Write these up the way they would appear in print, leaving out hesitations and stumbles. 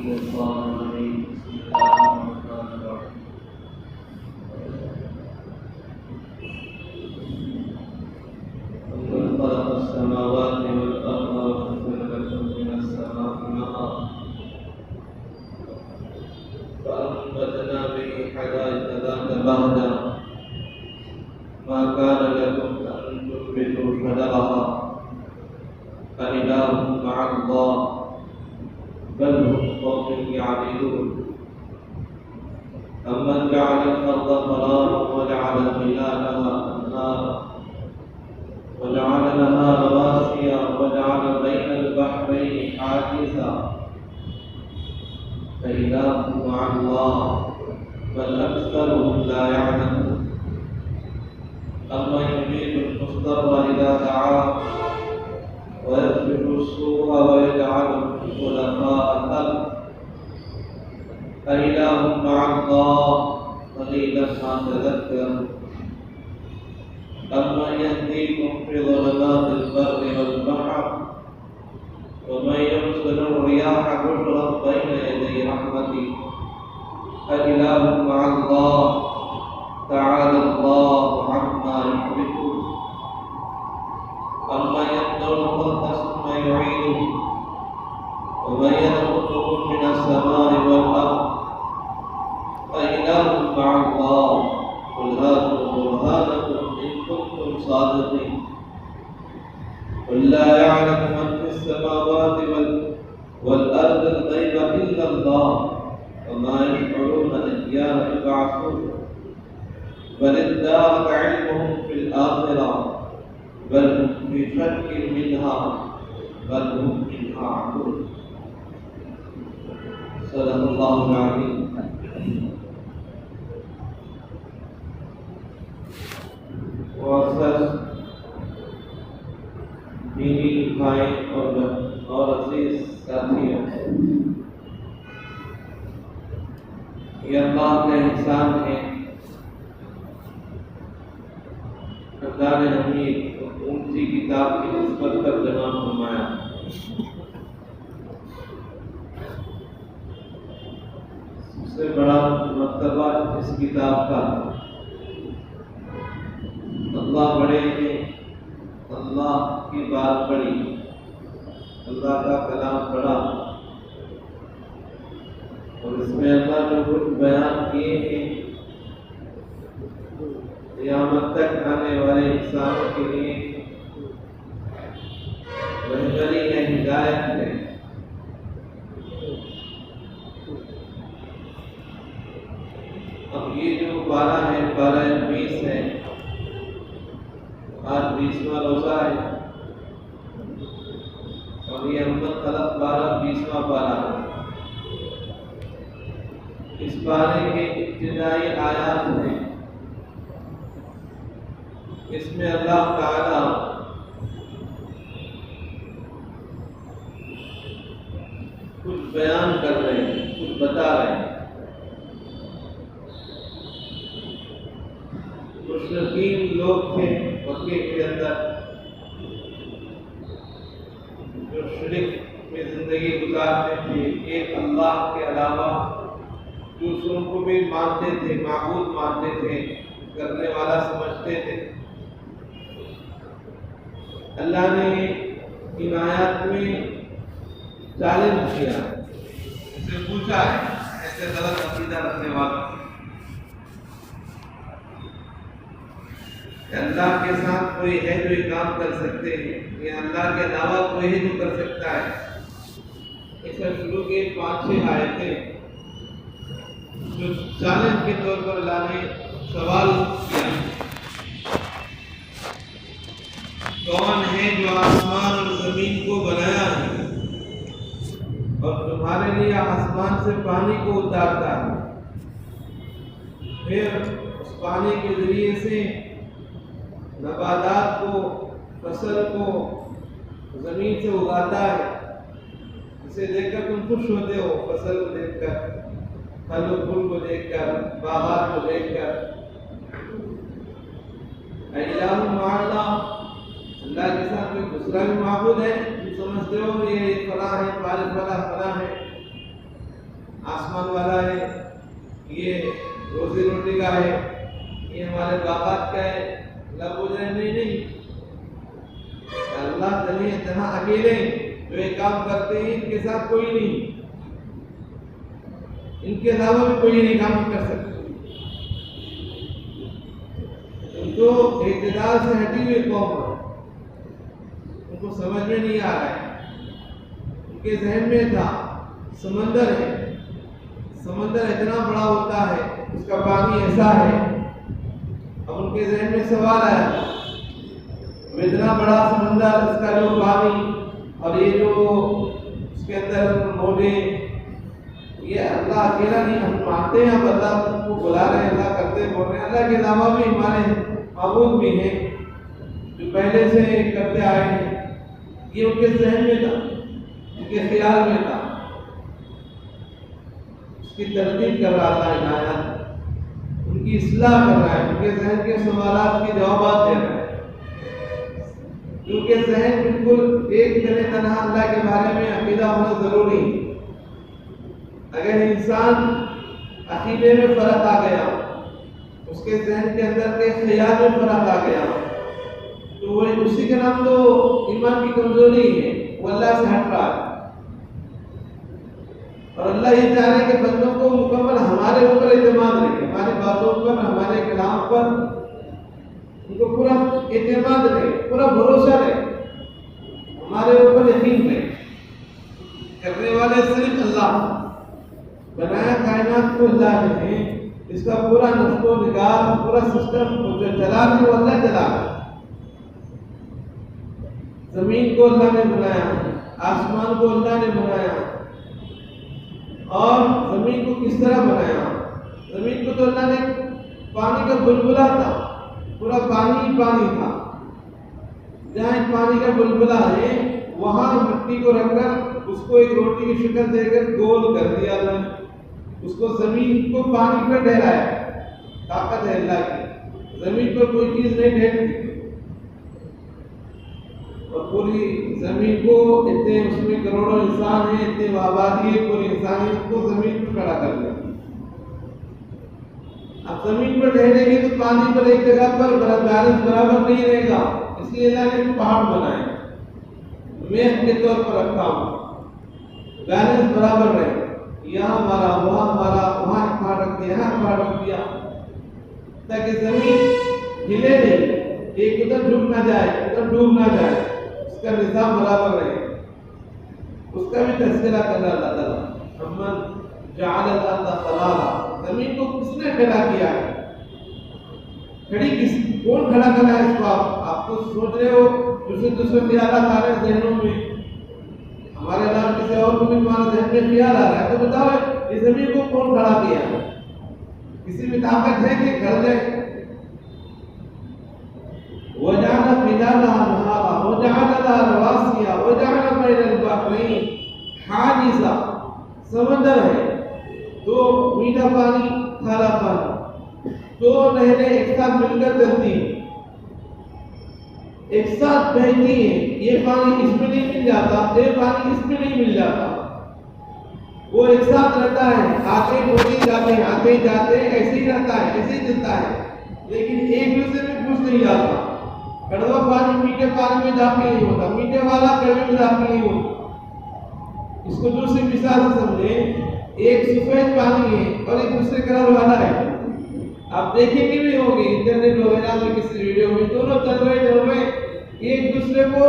الشيطان الرجيم بسم الله الرحمن الرحيم ومن خلق السماوات والأرض وأنزل لكم من السماء ماء فأنبتنا به حدائق ذات بهجة ما كان لكم أن تنبتوا شجرها أإله مع الله بل هم قوم يعدلون أمن جعل الأرض قرارا وجعل خلالها أنهارا وجعل لها رواسي وجعل بين البحرين حاجزا فإله مع الله بل أكثرهم لا يعلمون أمن يميت المضطر إذا دعاه ويخرج السوء ويجعلكم خلفاء الأرض أإله مع الله قليلا ما تذكرون أمن يهديكم في ظلمات البر والبحر ومن يرسل الرياح بشرا بين يدي رحمته أإله مع الله تعالى الله عما يشركون أمن يبدأ الخلق ثم يعيده ومن يرزقكم من السماء والأرض أإله مع الله قل هاتوا برهانكم إن كنتم صادقين قل لا يعلم من في السماوات والأرض الغيب إلا الله وما يشعرون أيان يبعثون بل ادارك علمهم في الآخرة بل هم في شك منها بل هم منها عمون صدق الله العظيم. معزز دینی بھائی اور عزیز ساتھیوں، یہ اللہ کا احسان ہے، اللہ نے ہمیں اونچی کتاب کی نسبت پر جمع فرمایا۔ سب سے بڑا مرتبہ اس کتاب کا، اللہ بڑے ہیں، اللہ کی بات بڑی، اللہ کا کلام بڑا، اور اس میں اللہ جو کچھ بیان کیے ہیں قیامت تک آنے والے انسانوں کے لیے رہبری ہے، ہدایت ہے۔ اب یہ جو پارہ ہے، پارہ 20 ہے، آج 20واں روزہ ہے، اور یہ احمد خلق پارہ 20واں پارہ ہے۔ اس پارے کے ابتدائی آیات ہیں، اس میں اللہ تعالی کچھ بیان کر رہے ہیں، کچھ بتا رہے ہیں۔ مشرکین لوگ تھے مکے کے اندر جو شرک میں زندگی گزارتے تھے، ایک اللہ کے علاوہ دوسروں کو بھی مانتے تھے، معبود مانتے تھے، کرنے والا سمجھتے تھے۔ اللہ نے ان آیات میں چیلنج کیا، اس سے پوچھا ہے ایسے غلط عقیدہ رکھنے والوں کہ اللہ کے ساتھ کوئی ہے جو یہ کام کر سکتے ہیں، یا اللہ کے علاوہ کوئی ہے جو کر سکتا ہے۔ اس سے شروع کے 5-6 آیتیں جو چیلنج کے طور پر اللہ نے سوال کیا، کون ہے جو آسمان اور زمین کو بنایا ہے اور تمہارے لیے آسمان سے پانی کو اتارتا ہے، پھر اس پانی کے ذریعے سے نباتات کو، فصل کو زمین سے اگاتا ہے، اسے دیکھ کر تم خوش ہوتے ہو، فصل کو دیکھ کر، پھل و پھول کو دیکھ کر، باغات کو دیکھ کر۔ الہ مع اللہ، اللہ کے ساتھ کوئی دوسرا بھی معبود ہے، تم سمجھتے ہو یہ فلاں ہے، فلاں ہے، روزی روٹی کا ہے، یہ ہمارے باغات کا ہے، اللہ بول رہے ہیں نہیں، اللہ جہاں اکیلے جو یہ کام کرتے ہیں ان کے ساتھ کوئی نہیں، ان کے علاوہ بھی کوئی نہیں کام کر سکتے. جو اعتدال سے ہٹی ہوئی قوم ہے، ان کو سمجھ میں نہیں آ رہا ہے. ان کے ذہن میں تھا سمندر ہے، سمندر اتنا بڑا ہوتا ہے، اس کا پانی ایسا ہے. اب ان کے ذہن میں سوال آیا اتنا بڑا سمندر، اس کا جو پانی اور یہ جو اس کے اندر موجیں، یہ اللہ اکیلا نہیں. ہم مانتے ہیں، ہم اللہ کو بلا رہے ہیں، اللہ کرتے بول رہے ہیں، اللہ کے علاوہ بھی ہمارے معبود بھی ہیں جو پہلے سے کرتے آئے ہیں. یہ ان کے ذہن میں تھا، ان کے خیال میں تھا. اس کی تردید کر رہا تھا عنایت، ان کی اصلاح کر رہا ہے، ان کے ذہن کے سوالات کے جوابات دے رہا ہے. کیونکہ ذہن بالکل ایک جنے تنہا اللہ کے بارے میں عقیدہ ہونا ضروری ہے. اگر انسان عقیدے میں فرق آ گیا، اس کے ذہن کے اندر کے خیال میں فرق آ گیا، تو وہ اسی کا نام تو ایمان کی کمزوری ہے، وہ اللہ سے ہٹ رہا ہے. اور اللہ یہ چاہ رہے کہ بندوں کو مکمل ہمارے اوپر اعتماد رکھے، ہماری باتوں پر، ہمارے کلام پر ان کو پورا اعتماد رہے، پورا بھروسہ رہے، ہمارے اوپر یقین رہے. کرنے والے صرف اللہ، بنایا کائنات کو اللہ نے، اس کا پورا نظم و نگار، پورا سسٹم جو چلا رہے وہ اللہ چلا رہا. زمین کو اللہ نے بنایا، آسمان کو اللہ نے بنایا. اور زمین کو کس طرح بنایا؟ زمین کو تو اللہ نے پانی کا بلبلا تھا، پورا پانی ہی پانی تھا. جہاں ایک پانی کا بلبلا ہے وہاں مٹی کو رکھ کر اس کو ایک روٹی کی شکل دے کر گول کر دیا اللہ نے. اس کو زمین کو پانی پر ٹھہرایا. طاقت ہے اللہ کی، زمین پر کوئی چیز نہیں ٹھہرتی. اور پوری زمین کو اتنے اس میں کروڑوں انسان ہیں، اتنے آبادی ہے پوری انسانیت کو زمین پر کھڑا کر دیا. اب زمین پر ٹھہرے گی تو پانی پر ایک جگہ پر بیلنس برابر نہیں رہے گا، اس لیے اللہ نے پہاڑ بنائے، میخ کے طور پر رکھا ہوں، بیلنس برابر رہے. یہاں مارا، وہاں مارا، وہاں ایک پہاڑ رکھ دیا، یہاں پہاڑ رکھ دیا، تاکہ زمین ہلے نہیں، ایک ادھر جھک نہ جائے، ادھر ڈوب نہ جائے، اس کا نظام برابر رہے. اس کا بھی تذکرہ کر رہا اللہ تعالیٰ. امن جعل الارض قرارا، زمین کو کس نے کھڑا کیا ہے؟ کھڑی کون کھڑا کرا ہے اس کو؟ آپ تو سوچ رہے ہو دوسرے خیالات آ رہے ہیں ذہنوں میں، ہمارے نام کسی اور کو بھی تمہارے ذہن میں خیال آ رہا ہے، تو بتاؤ یہ زمین کو کون کھڑا کیا ہے؟ کسی میں طاقت ہے کہ کھڑ جائے؟ وَجَعَلَ خِلَالَهَا أَنْهَارًا وَجَعَلَ لَهَا رَوَاسِيَ وَجَعَلَ بَيْنَ الْبَحْرَيْنِ حَاجِزًا. سمندر ہے تو میٹھا پانی، کھارا پانی، دو نہریں ایک ساتھ مل کر چلتی ہیں، ایک ساتھ بہتی ہیں. یہ پانی اس میں نہیں مل جاتا، یہ پانی اس میں نہیں مل جاتا، وہ ایک ساتھ رہتا ہے. آتے ہوتے جاتے ہیں، آتے جاتے ہیں، ایسے ہی رہتا ہے، ایسے ہی چلتا ہے، لیکن ایک دوسرے میں گھس نہیں جاتا. کڑوا پانی میٹھے پانی میں داخل نہیں ہوتا، میٹھے والا کڑوے میں داخل نہیں ہوتا. اس کو دوسری مثال سے سمجھیں، ایک سفید پانی ہے اور ایک دوسرے کلر والا ہے. آپ دیکھیں گے بھی ہوگی انٹرنیٹ وغیرہ میں کسی ویڈیو میں، دونوں چل رہے ایک دوسرے کو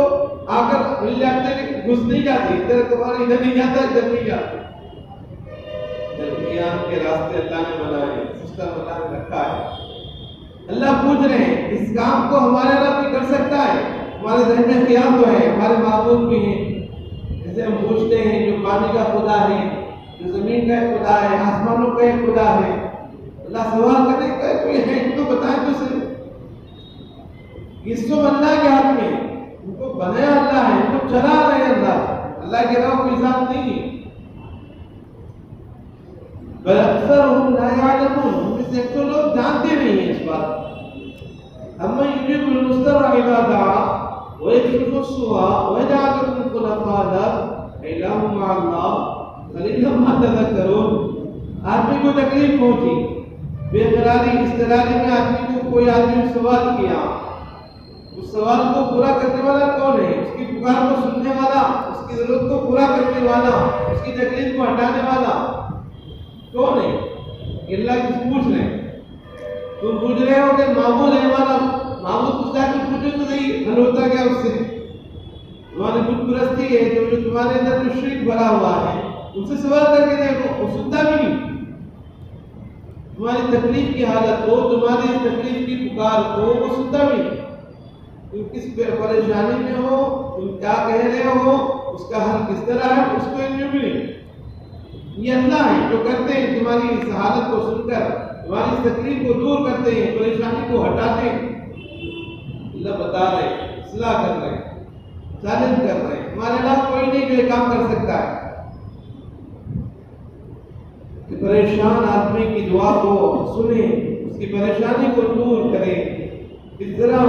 آ کر مل جاتے ہیں لیکن گھس نہیں جاتی. ادھر تمہارا ادھر نہیں جاتا، ادھر نہیں جاتا. درمیان کے راستے اللہ نے بنائے، سسٹم اللہ نے رکھا ہے. اللہ پوچھ رہے ہیں اس کام کو ہمارے رب بھی کر سکتا ہے؟ ہمارے ذہن میں خیال تو ہے، ہمارے معبود بھی ہیں جسے ہم پوچھتے ہیں، جو پانی کا خدا ہے، جو زمین کا ایک خدا ہے، آسمانوں کا ایک خدا ہے. اللہ سوال کرنے کا کوئی ہے تو بتائیں تو صرف. یہ سب اللہ کے ہاتھ میں ہے، ان کو بنایا اللہ ہے، ان کو چلا رہے ہیں اللہ کے علاوہ کوئی ذات نہیں ہے. بل اکثرهم لا يعلمون، ان میں سے اکثر لوگ جانتے نہیں ہیں اس بات. اما يجيب المضطر اذا دعا ويكشف السوء ويجعلكم خلفاء الارض اله مع الله قليلا ما تذكرون. آدمی کو تکلیف پہنچی، بے قراری اضطراری میں آدمی کو کوئی آدمی سوال کیا، اس سوال کو پورا کرنے والا کون ہے؟ اس کی پکار کو سننے والا، اس کی ضرورت کو پورا کرنے والا، اس کی تکلیف کو ہٹانے والا کون ہے؟ اللہ کس پوچھ رہے ہیں؟ تم پوچھ رہے ہو کہ معبود ہے ہمارا، معبود کچھ جا کے پوچھو تو نہیں حل ہوتا کیا اس سے؟ تمہاری بت پرستی ہے جو تمہارے اندر جو شرک بھرا ہوا ہے ان سے سوال کر کے دیکھو، وہ سنتا بھی نہیں۔ تمہاری تکلیف کی حالت کو، تمہاری تکلیف کی پکار کو وہ سنتا بھی نہیں۔ تم کس پریشانی میں ہو، تم کیا کہہ رہے ہو، اس کا حل کس طرح ہے، اس کو علم بھی نہیں۔ یہ اللہ ہے جو کرتے ہیں تمہاری اس حالت کو سن کر تمہاری اس تکلیف کو دور کرتے ہیں، پریشانی کو ہٹاتے ہیں۔ اللہ بتا رہے ہیں، اصلاح کر رہے ہیں، چیلنج کر رہے ہیں۔ ہمارے علاوہ کوئی نہیں جو یہ کام کر سکتا ہے کہ پریشان آدمی کی دعا کو سنیں، اس کی پریشانی کو دور کریں۔ اس طرح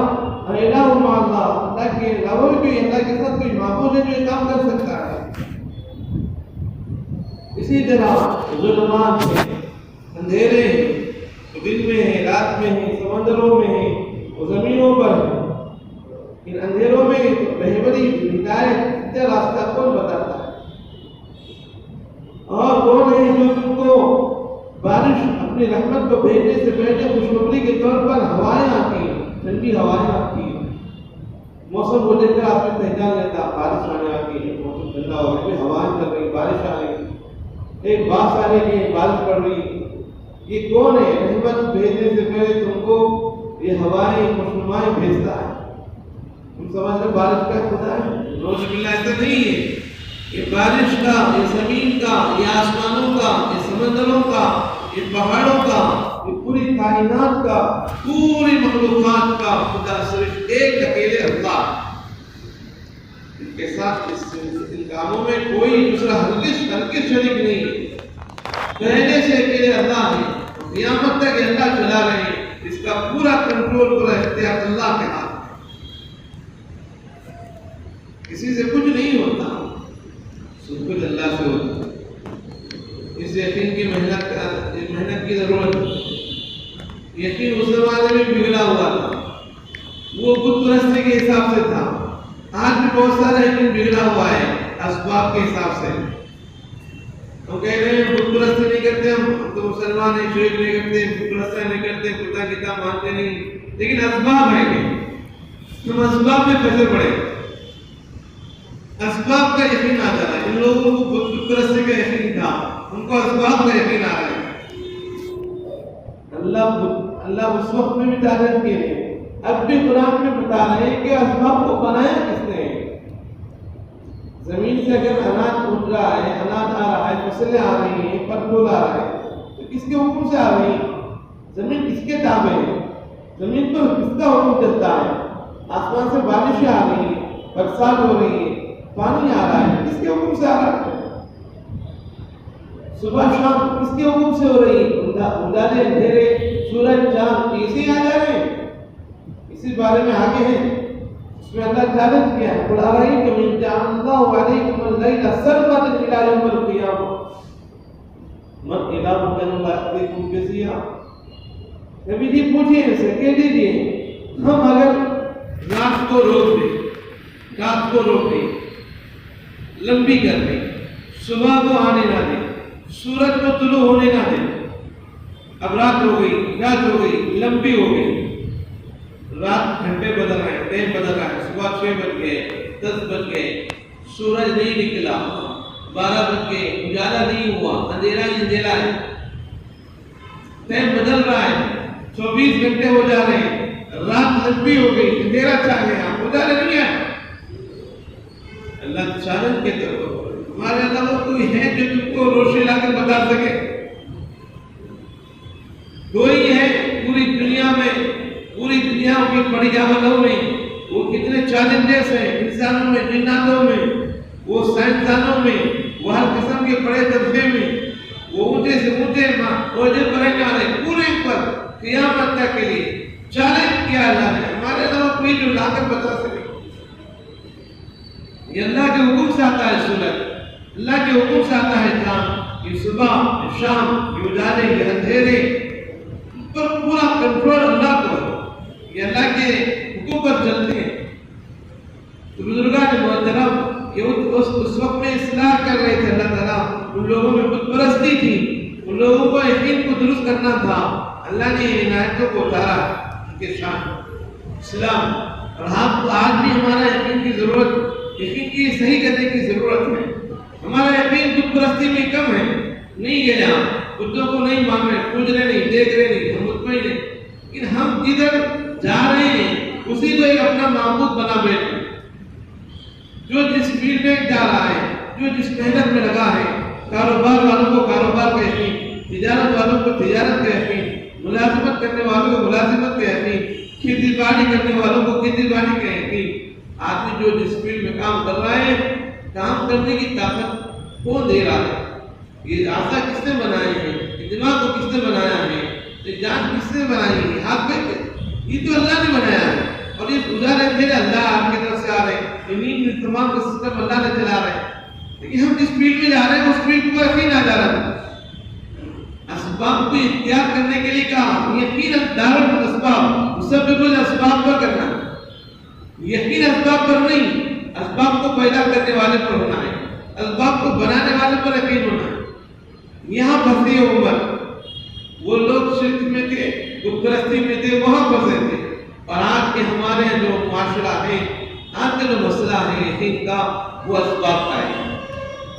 الہ مع اللہ کے علاوہ بھی کوئی اللہ کے ساتھ کوئی معبود ہے جو یہ کام کر سکتا ہے۔ اسی طرح ظلمات ہیں، اندھیرے ہیں، دن میں ہیں، رات میں ہیں، سمندروں میں ہیں، وہ زمینوں پر ہیں۔ ان اندھیروں میں رہبری ہدایت راستہ کون بتاتا ہے؟ اور کون ہے جو تم کو بارش اپنی رحمت کو بھیجنے سے پہلے خوشخبری کے طور پر ہوائیں آتی ہیں، ٹھنڈی ہوائیں آتی ہیں، موسم کو دیکھ کر آپ نے پہچان لیتا بارش آنے آتی ہے، موسم ٹھنڈا ہو گیا، ہوائیں چل رہی، بارش آ رہی، ایک باس آنے کی بارش پڑ رہی۔ یہ کون ہے رحمت بھیجنے سے پہلے تم کو یہ ہوائیں خوشنمائیں بھیجتا ہے؟ تم سمجھ رہے بارش کا خدا ہے؟ نعوذ باللہ، ایسا نہیں ہے۔ یہ بارش کا، یہ زمین کا، یہ آسمانوں کا، یہ سمندروں کا، یہ پہاڑوں کا، یہ پوری کائنات کا، پوری مخلوقات کا خدا صرف ایک اکیلے اللہ۔ ان کے ساتھ ان کاموں میں کوئی دوسرا ہرگز شریک نہیں ہے۔ پہلے سے اکیلے اللہ ہے، قیامت تک اللہ چلا رہے ہیں۔ اس کا پورا کنٹرول، پورا اختیار اللہ کے ہاتھ میں۔ کسی سے کچھ نہیں ہوتا، سب کچھ اللہ سے ہوتا ہے۔ اس یقین کی محنت کی ضرورت ہے۔ یقین اس زمانے میں بگڑا ہوا تھا، وہ بت پرستی کے حساب سے تھا۔ آج بھی بہت سارا یقین بگڑا ہوا ہے اسباب کے حساب سے۔ ہم کہہ رہے ہیں بت پرستی نہیں کرتے، ہم تو مسلمان ہیں، شرک نہیں کرتے، بت پرستی نہیں کرتے، خدا کتاب مانتے نہیں، لیکن اسباب ہیں کہ ہم اسباب میں پھنسے پڑے، اسباب کا یقین آ جا رہا ہے۔ ان لوگوں کو بت پرستی کا یقین تھا، ان کو اسباب کا یقین آ رہا ہے۔ اللہ اس وقت میں بھی تعریف کیے ہیں، اب بھی قرآن میں بتا رہے ہیں کہ اسباب کو بنایا کس نے؟ زمین سے اگر اناج اٹھ رہا ہے، اناج آ رہا ہے، فصلیں آ رہی ہیں، پھل پھول آ رہے ہیں، تو کس کے حکم سے آ رہی ہے؟ زمین کس کے تابع ہے؟ زمین پر کس کا حکم چلتا ہے؟ آسمان سے بارشیں آ رہی ہیں، برسات ہو رہی ہے، پانی آ رہا ہے، کس کے حکم سے آ رہا ہے؟ صبح شام کس کے حکم سے ہو رہی ہے؟ اجالے اندھیرے، سورج چاند ایسے آ جا رہے ہیں؟ اسی بارے میں آگے ہیں، اس میں اللہ چیلنج کیا ہے، قُلْ أَرَأَيْتُمْ إِنْ جَعَلَ اللَّهُ عَلَيْكُمُ اللَّيْلَ سَرْمَدًا إِلَىٰ يَوْمِ الْقِيَامَةِ مَنْ إِلَٰهٌ غَيْرُ اللَّهِ يَأْتِيكُم بِضِيَاءٍ۔ نبی جی پوچھئے ان سے، کہہ دیجئے ہم اگر رات کو روک دیں، لمبی کر دیں، صبح کو آنے نہ دیں، سورج کو طلوع ہونے نہ دیں، اب رات ہو گئی، لمبی ہو گئی، رات گھنٹے بدل رہے ہیں، ٹائم بدل رہا ہے، صبح 6 بج گئے، 10 بج گئے، سورج نہیں نکلا، 12 بج گئے، اجالا نہیں ہوا، اندھیرا ہی اندھیرا ہے، ٹائم بدل رہا ہے، 24 گھنٹے ہو جا رہے ہیں، رات لمبی ہو گئی، اندھیرا چھا گیا، اجالا نہیں ہے۔ اللہ چیلنج کے طور پر ہمارے علاوہ کوئی ہے جو تم کو روشنی لا کر بتا سکے؟ کوئی ہے پوری دنیا میں، پوری دنیا کی بڑی جامعوں میں وہ کتنے چیلنجز ہیں، انسانوں میں، جناتوں میں، وہ سائنسدانوں میں، وہ ہر قسم کے بڑے طبقے میں، وہ اونچے سے اونچے عہدے پر رہنے والے پورے پر قیامت تک کے لیے چیلنج کیا اللہ نے۔ ہمارے علاوہ کوئی جو لا کر بتا سکے؟ یہ اللہ کے حکم سے آتا ہے سورج، اللہ کے حکم سے آتا ہے چاند، یہ صبح، یہ شام، یہ اجالے، یہ اندھیرے، پر پورا کنٹرول اللہ کو ہے، یہ اللہ کے حکم پر چلتے ہیں۔ تو بزرگان محترم یہ اس وقت میں اصلاح کر رہے تھے، اللہ تعالیٰ ان لوگوں میں بت پرستی تھی، ان لوگوں کو یقین کو درست کرنا تھا، اللہ نے عنایتوں کو اتارا ان کے شان اسلام۔ اور ہم آج بھی ہمارا یقین کی ضرورت، یقین کی صحیح کرنے کی ضرورت ہے۔ ہمارا یقین بت پرستی میں کم ہے، نہیں گیا بتوں کو نہیں مان رہے، پوج رہے نہیں، دیکھ رہے نہیں، ہم مطمئن ہیں، لیکن ہم جدھر جا رہے ہیں اسی کو ایک اپنا معبود بنا بیٹھے۔ جو جس فیلڈ میں جا رہا ہے، جو جس محنت میں لگا ہے، کاروبار والوں کو کاروبار کا یقین، تجارت والوں کو تجارت کا یقین، ملازمت کرنے والوں کو ملازمت کا یقین، کھیتی باڑی کرنے والوں کو کھیتی باڑی کا یقین۔ آدمی جو جس فیلڈ میں کام کر رہا ہے، کام کرنے کی طاقت کون دے رہا ہے؟ یہ آسا کس نے بنائے ہیں؟ دماغ کو کس نے بنایا ہے؟ یہ جان کس نے بنائی ہے؟ ہاتھ پہ یہ تو اللہ نے بنایا ہے، اور یہ گزارے پھر اللہ آپ کی طرف سے آ رہے ہیں، انہیں تمام کا سسٹم اللہ نے چلا رہے ہیں، لیکن ہم جس فیلڈ میں جا رہے ہیں اس فیلڈ کو یقین آ جا رہا ہے۔ اسباب کو اختیار کرنے کے لیے کہا، یقین دار الاسباب، مسبب الاسباب پر کرنا، یقین اسباب پر نہیں، اسباب کو پیدا کرنے والے پر ہونا ہے، اسباب کو بنانے والے پر یقین ہونا ہے۔ یہاں پھنسی ہے امت، وہ لوگ شرک میں تھے، بت پرستی میں تھے، وہاں پھنسے تھے۔ اور آج کے ہمارے جو معاشرہ ہے، آج کا جو مسئلہ ہے یقین کا، وہ اسباب کا ہے۔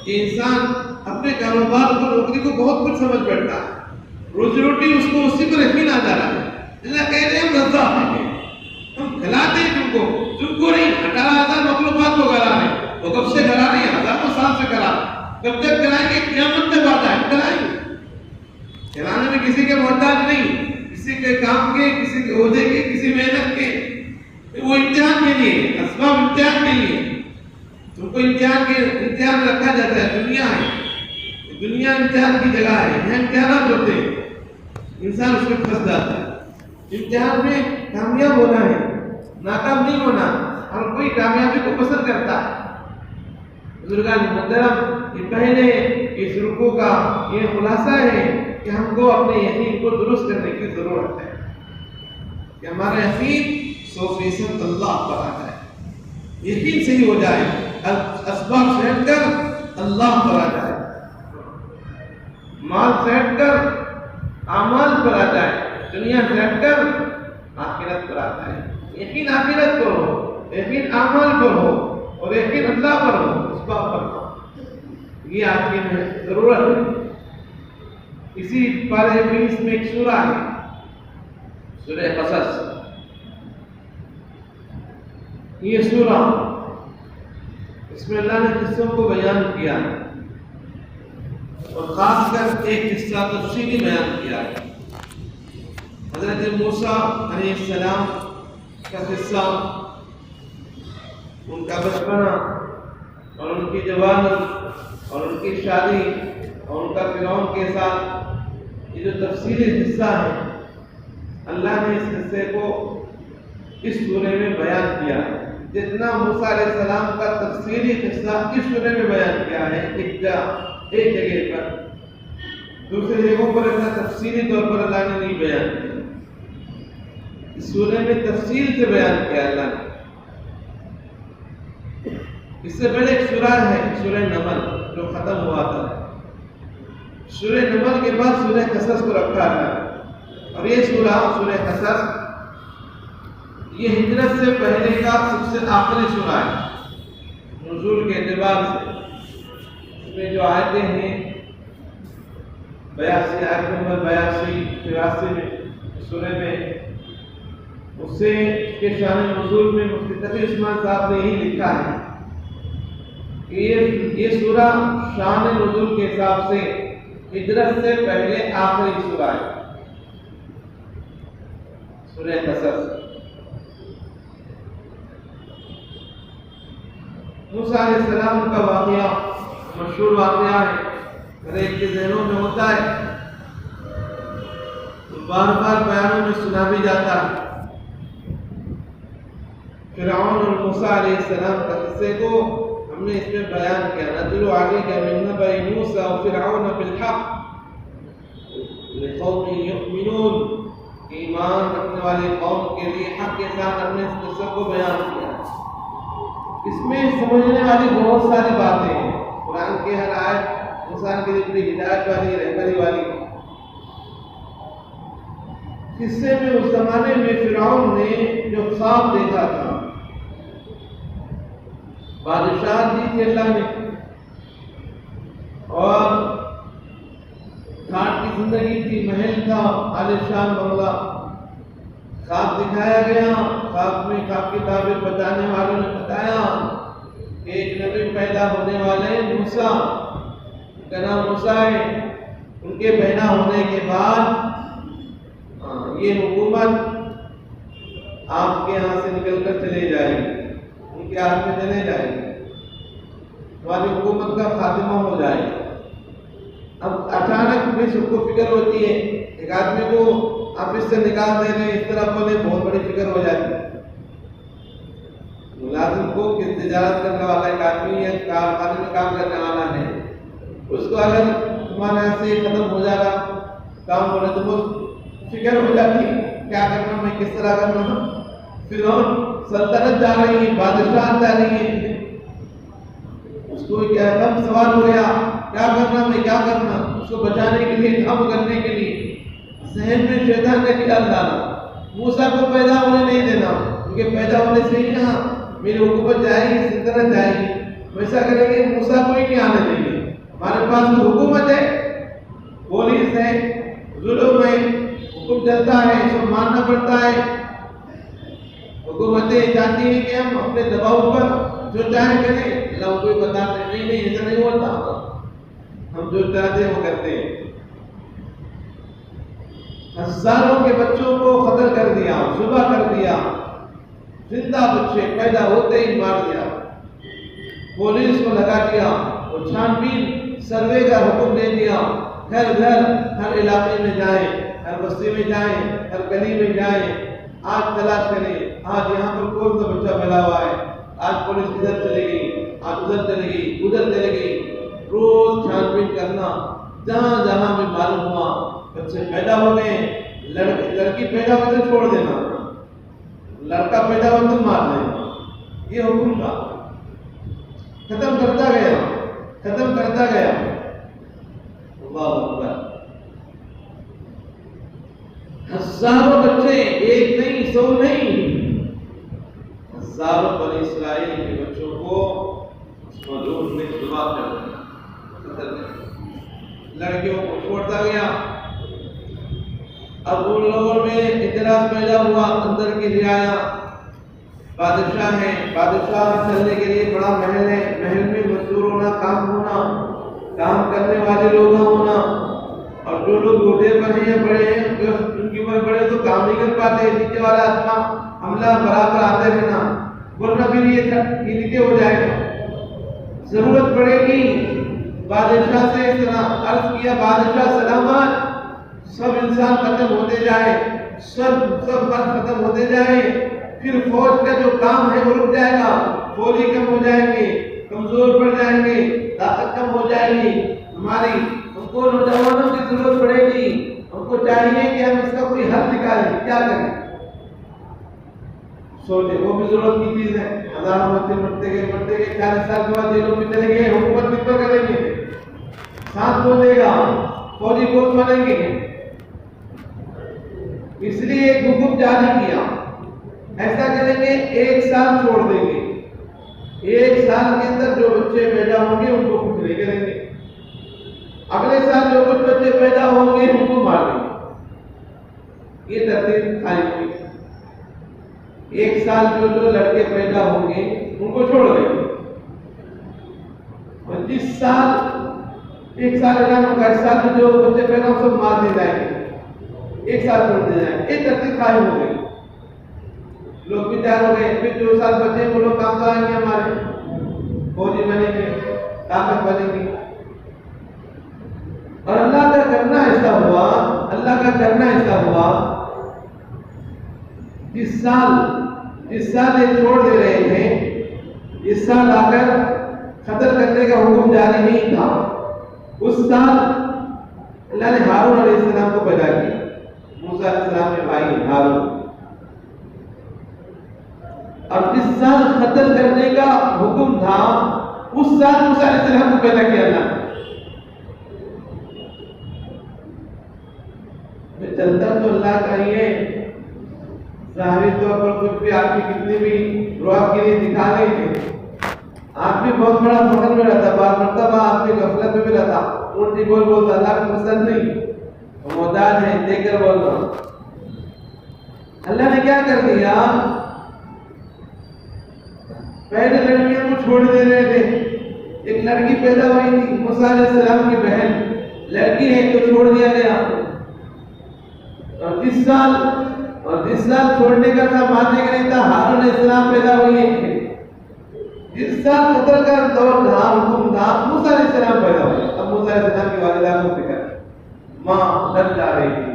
کہ انسان اپنے کاروبار کو، نوکری کو بہت کچھ سمجھ بیٹھتا ہے، روزی روٹی اس کو اسی پر یقین آ جا رہا ہے۔ اللہ کہہ رہے ہیں ہم رزاق ہیں، ہم کھلاتے ہیں تم کو نہیں، 18,000 مخلوقات کو کرا رہے ہیں، وہ کب سے کرا رہے ہیں؟ ہزاروں سال سے کرا رہے ہیں، کب تک کرائیں گے؟ قیامت تک بات ہے، کرائیں گے۔ کھلانے میں کسی کے محتاج نہیں، کسی کے کام کے، کسی کے عہدے کے، کسی محنت کے، وہ امتحان کے لیے، اسباب امتحان کے لیے، تم کو امتحان میں رکھا جاتا ہے۔ دنیا ہے، دنیا امتحان کی جگہ ہے، یہاں امتحانات ہوتے ہیں، انسان اس میں پھنس جاتا ہے۔ امتحان میں کامیاب ہونا ہے، ناکام نہیں ہونا، اور کوئی کامیابی کو پسند کرتا ہے۔ بزرگان محترم، یہ پہلے اس رکوع کا یہ خلاصہ ہے کہ ہم کو اپنے یقین کو درست کرنے کی ضرورت ہے، کہ ہمارا یقین 100% اللہ پر آ جائے، یقین صحیح ہو جائے، اسباب سے ہٹ کر اللہ پر آ جائے، مال سے ہٹ کر اعمال پر آ جائے، دنیا سے ہٹ کر آخرت پر آ جائے۔ یقین آخرت پر ہو، یقین اعمال پر ہو، اور یقین اللہ پر ہو، اسباب پر ہو۔ یہ آپ کی ضرورت ہے۔ اسی پارے 20 میں ایک سورہ ہے، سورہ قصص۔ یہ سورہ، اس میں اللہ نے قصوں کو بیان کیا، اور خاص کر ایک قصہ تفصیلی بیان کیا ہے۔ حضرت موسیٰ علیہ السلام کا قصہ، ان کا بچپنا اور ان کی جوانی اور ان کی شادی اور ان کا فرعون کے ساتھ، یہ جو تفصیلی قصہ ہے، اللہ نے اس قصے کو اس سورے میں بیان کیا ہے۔ جتنا موسیٰ علیہ السلام کا تفصیلی قصہ اس سورے میں بیان کیا ہے، ایک جگہ پر، دوسری جگہوں پر اتنا تفصیلی طور پر اللہ نے نہیں بیان کیا۔ اس سورے میں تفصیل سے بیان کیا اللہ نے۔ اس سے پہلے ایک سورہ ہے، سورہ نمل، جو ختم ہوا تھا۔ سورہ نمل کے بعد سورہ قصص کو رکھا ہے، اور یہ سورہ قصص، یہ ہجرت سے پہلے کا سب سے آخری سورہ ہے نزول کے اعتبار سے۔ اس میں جو آیتیں ہیں 82 آیت نمبر 82 83 میں سورہ میں، اس سے کے شان نزول میں مفتی تقی عثمان صاحب نے یہی لکھا ہے کہ یہ سورہ شان نزول کے حساب سے ہجرت سے پہلے آخری سورہ ہے، سورہ قصص۔ موسیٰ علیہ السلام کا واقعہ مشہور واقعہ ہے، ہر ایک کے ذہنوں میں ہوتا ہے، بار بار بیانوں میں سنا بھی جاتا ہے۔ فرعون اور موسیٰ علیہ السلام کا قصے کو ہم نے اس میں بیان کیا۔ نَتْلُو عَلَيْكَ مِن نَبَإِ مُوسَىٰ وَفِرْعَوْنَ بِالْحَقِّ لِقَوْمٍ يُؤْمِنُونَ۔ والی قوم کے لیے حق کے ساتھ اپنے اس قصے کو بیان کیا۔ اس میں سمجھنے والی بہت ساری باتیں ہیں۔ قرآن کے ہر آیت انسان کے لیے بڑی ہدایت والی، رہبری والی۔ قصے میں اس زمانے میں فرعون نے جو خواب دیکھا تھا، بادشاہ دی تھی اللہ نے، اور ٹھاٹ کی زندگی تھی، محل تھا، عالیشان بنگلہ، خواب دکھایا گیا۔ خواب میں خواب کی تعبیر بتانے والوں نے بتایا کہ ایک نبی پیدا ہونے والے ہیں، موسیٰ، ان کا نام موسیٰ ہے۔ ان کے پیدا ہونے کے بعد یہ حکومت آپ کے ہاں سے نکل کر چلے جائے گی، ان کے ہاتھ میں چلے جائے گی، ہماری حکومت کا خاتمہ ہو جائے گا۔ اب اچانک بھی سب کو فکر ہوتی ہے، ایک آدمی کو آفس سے نکال دے رہے، اس طرح بولے، بہت بڑی فکر ہو جاتی ہے۔ ملازم کو تجارت کرنے والا ایک آدمی ہے، کارخانے میں کام کرنے والا ہے، اس کو اگر تمہارے یہاں سے ختم ہو جائے گا کام، بولے تو بہت فکر ہو جاتی ہے، کیا کرنا، میں کس طرح کرنا۔ فرعون سلطنت جا رہی ہے، بادشاہ جا رہی ہے، اس کو کیا کم سوال ہو گیا، کیا کرنا، میں کیا کرنا۔ اس کو بچانے کے لیے، کام کرنے کے لیے ذہن میں شیطان نے خیال ڈالا، موسیٰ کو پیدا ہونے نہیں دینا، کیونکہ پیدا ہونے سے ہی نا میری حکومت جائے گی، سلطنت جائے گی۔ ویسا کریں گے، موسیٰ کو ہی نہیں آنے دیں گے، ہمارے پاس تو حکومت ہے، پولیس ہے، ظلم ہے، حکم چلتا ہے، سب ماننا پڑتا ہے۔ حکومتیں چاہتی ہیں کہ ہم اپنے دباؤ پر جو چاہیں کریں، اللہ کوئی بتاتے نہیں، ایسا نہیں ہوتا، ہم جو چاہتے ہیں وہ کرتے ہیں۔ ہزاروں کے بچوں کو قتل کر دیا، ذبح کر دیا، زندہ بچے پیدا ہوتے ہی مار دیا، پولیس کو لگا دیا، وہ چھان بین سروے کا حکم دے دیا، گھر گھر، ہر علاقے میں جائیں، ہر بستی میں جائیں، ہر گلی میں جائیں، آج تلاش کریں، آج یہاں پر کون سا بچہ ملا ہوا ہے، آج پولیس ادھر چلے گئی، آج ادھر چلے گئی، ادھر چلے گئی، روز چھان بین کرنا۔ جہاں جہاں بھی معلوم ہوا بچے پیدا ہو گئے، لڑکی پیدا ہو تو چھوڑ دینا، لڑکا پیدا ہو تو مار دینا، یہ حکم تھا۔ ختم کرتا گیا، ختم کرتا گیا۔ اللہ اکبر، ہزاروں بچے، ایک نہیں، 100 نہیں، ہزاروں بنی اسرائیل کے بچوں کو اس ملعون نے ذبح کر دیا، لڑکیوں کو چھوڑتا گیا۔ اب ان لوگوں میں اعتراض پیدا ہوا، اندر کے لیے آیا، بادشاہ ہے، بادشاہ چلنے کے لیے بڑا محل ہے، محل میں مزدور ہونا، کام ہونا، کام کرنے والے لوگ ہونا، اور جو لوگ گھوڑے پر ہیں، بڑے ہیں، ان کی عمر بڑے تو کام نہیں کر پاتے، نیچے والا آدمی حملہ برابر آتے رہنا، ورنہ پھر یہ نیچے ہو جائے گا، ضرورت پڑے گی۔ بادشاہ سے اس طرح عرض کیا، بادشاہ سلامت، سب انسان ختم ہوتے جائے، سب مرد ختم ہوتے جائے، پھر فوج کا جو کام ہے وہ رک جائے گا، فوجی کم ہو جائیں گے، کمزور پڑ جائیں گے، طاقت کم ہو جائے گی ہماری، ہم کو نوجوانوں کی ضرورت پڑے گی، ہم کو چاہیے کہ ہم اس کا کوئی حل نکالیں، کیا کریں۔ سوچے وہ بھی ضرورت کی چیز ہے، ہزاروں بچے مرتے گئے، 40 سال کے بعد جیلوں میں چلے گئے، حکومت کس پر کریں گے، ساتھ کون دے گا، فوجی کون بنیں گے۔ اس لیے ایک حکم جاری کیا، ایسا کریں گے 1 سال چھوڑ دیں گے، 1 سال کے اندر جو بچے پیدا ہوں گے ان کو کچھ نہیں کریں گے، اگلے سال جو کچھ بچے پیدا ہوں گے ان کو مار دیں گے۔ یہ ترتیب قائم کی، 1 سال جو لڑکے پیدا ہوں گے ان کو چھوڑ دیں گے، 25 سال، 1 سال میں جو بچے پیدا ہوں سب مار دے جائیں گے، 1 سال چھوڑ دے جائیں گے۔ یہ ترتیب قائم ہو گئی، لوگ بھی تیار ہو گئے، پھر 2 سال بچے وہ لوگ کام کرائیں گے، ہمارے فوجی بنیں گے، طاقت بنیں گی۔ اور اللہ کا کرنا ایسا ہوا، اللہ کا کرنا ایسا ہوا، جس سال یہ چھوڑ دے رہے تھے، اس سال آ کر قتل کرنے کا حکم جاری نہیں تھا، اس سال اللہ نے ہارون علیہ السلام کو پیدا کیا، موسیٰ علیہ السلام کے بھائی ہارون، کرنے کا حکم تھا اس سال موسیٰ علیہ السلام کو پیدا کیا اللہ میں چلتا تو اللہ کا ہی ہے. ظاہری طور پر کچھ بھی آپ کی کتنی بھی روح کے لیے دکھا رہے تھے. آپ بھی بہت بڑا فخر میں رہتا, بار مرتبہ آپ کی غفلت میں بھی رہتا, الٹی بول بولتا اللہ کو پسند نہیں, محتاج ہے دے کر بول رہا. اللہ نے کیا کر دیا, پہلے لڑکیوں کو چھوڑ دے رہے تھے. ایک لڑکی پیدا ہوئی تھی موسیٰ علیہ السلام کی بہن, لڑکی ہے تو چھوڑ دیا گیا. اور جس سال چھوڑنے کا تھا ماننے کا نہیں تھا, ہارون علیہ السلام پیدا ہوئی ہے. جس سال قتل کا دور تھا, حکم تھا, موسیٰ علیہ السلام پیدا ہوئے. اب موسیٰ علیہ السلام کی والدہ کو فکر, ماں ڈر جا رہی تھی,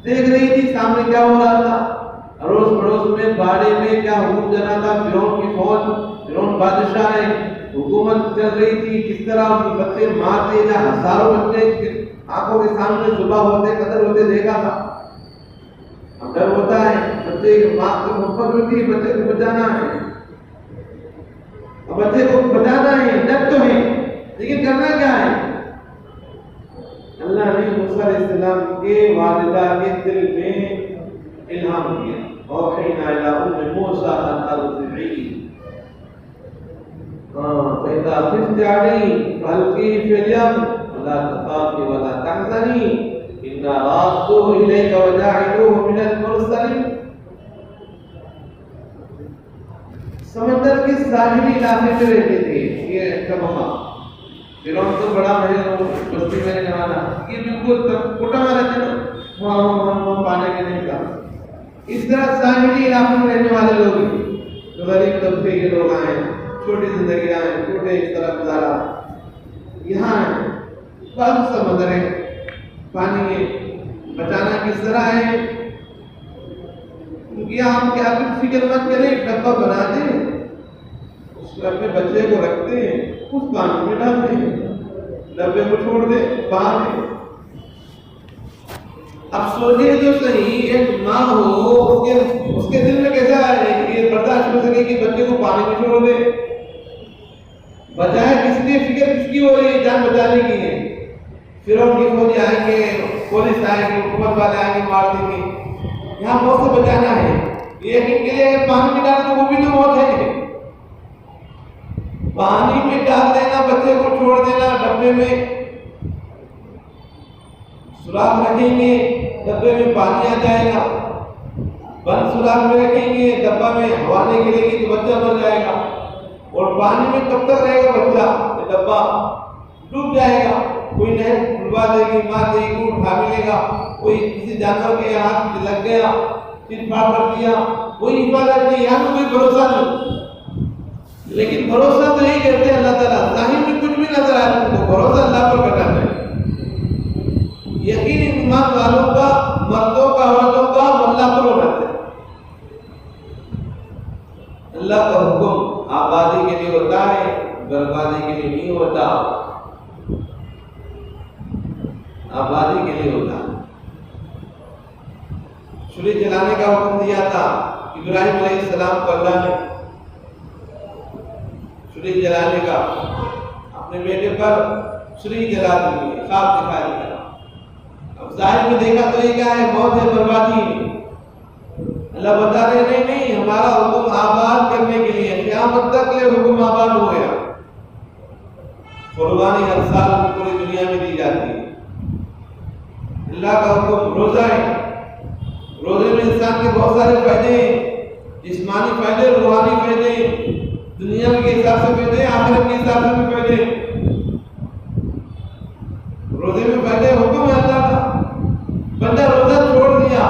دیکھ رہی تھی سامنے کیا ہو رہا تھا. اڑوس پڑوس میں باڑے میں کیا حکم چلا تھا, فرعون کی فوج, فرعون بادشاہ ہے, حکومت چل رہی تھی. کس طرح ان کے بچے مارتے یا ہزاروں بچے آنکھوں کے سامنے ذبح ہوتے قتل ہوتے دیکھا تھا. اب ڈر ہوتا ہے, بچے ماں کو محبت ہوتی ہے, بچے کو بچانا ہے, بچے کو بچانا ہے, ڈر تو ہے لیکن کرنا کیا ہے. اللہ نے موسیٰ علیہ السلام کے والدہ کے دل میں الہام دیا, اوحینا الی ام موسیٰ ان ارضعیہ فاذا خفت علیہ فالقیہ فی الیم ولا تخافی ولا تحزنی انا رادوہ الیک وجاعلوہ من المرسلین. سمندر کے ساحلی علاقے میں رہتے تھے یہ کبھا. فرعون تو بڑا محل بستی میں رہنے والا, یہ بالکل کوٹا میں رہتے نا, وہاں پانے کے نہیں تھا. اس طرح ساحلی علاقے میں رہنے والے لوگ جو غریب طبقے کے لوگ آئے, چھوٹی زندگی آئے, چھوٹے اس طرح گزارا. یہاں بہت سمندر ہے, پانی ہے, بچانا کس طرح ہے. کیا ہم کیا کچھ فکر مت کریں, ڈبہ بنا دیں, اس میں اپنے بچے کو رکھتے ہیں, اس پانی میں ڈالتے ہیں, ڈبے کو چھوڑ دیں باہر میں. اب سوچیے جو صحیح ایک ماں ہو, اس کے دل میں کیسا ہے کہ یہ برداشت ہو سکے کہ بچے کو پانی میں چھوڑ دے, بجائے کس لیے فکر کس کی ہو رہی ہے, جان بچانے کی ہے. فرعون کی فوجی آئیں گے, پولیس آئیں گے, حکومت والے آئیں گے, مار دیں گے. یہاں موت سے بچانا ہے. یہ کے لیے اگر پانی میں ڈالیں تو وہ بھی تو موت ہے. پانی میں ڈال دینا, بچے کو چھوڑ دینا, ڈبے میں سوراخ رکھیں گے, ڈبے میں پانی آ جائے گا, بند سوراخ میں رکھیں گے, ڈبہ میں ہوا نہیں گرے گی تو بچہ مر جائے گا. اور پانی میں کب تک رہے گا بچہ, ڈبہ ڈوب جائے گا. کوئی نہر ڈلوا دے گی, مار دے گی, اٹھا ملے گا, کوئی کسی جانور کے ہاتھ لگ گیا, چٹ پھاڑ کر دیا, کوئی حفاظت نہیں, یہاں تو کوئی بھروسہ نہیں. لیکن بھروسہ تو یہی کرتے ہیں اللہ تعالیٰ, ظاہر میں کچھ بھی نظر آئے تو بھروسہ اللہ پر کرنا ہے. یقین ایمان والوں کا, مردوں کا, عورتوں کا اللہ پر ہونا ہے. اللہ کا حکم آبادی کے لیے ہوتا ہے, بربادی کے لیے نہیں ہوتا. آبادی کے لیے ہوتا ہے. چھری جلانے کا حکم دیا تھا ابراہیم علیہ السلام کو اللہ نے, چھری جلانے کا, اپنے بیٹے پر چھری جلا دی, خواب دکھا دیا. اب ظاہر میں دیکھا تو یہ کیا ہے, موت ہے, بربادی ہے. اللہ بتا رہے نہیں, ہمارا حکم آباد کرنے کے لیے, قیامت تک یہ حکم آباد ہو گیا. قربانی ہر سال پوری دنیا میں دی جاتی ہے. اللہ کا حکم روزہ ہے, روزے میں انسان کے بہت سارے فائدے ہیں, جسمانی فائدے, روحانی فائدے, دنیا کے حساب سے فائدے, آخرت کے حساب سے بھی فائدے. روزے میں فائدے, حکم ہے اللہ کا. بندہ روزہ چھوڑ دیا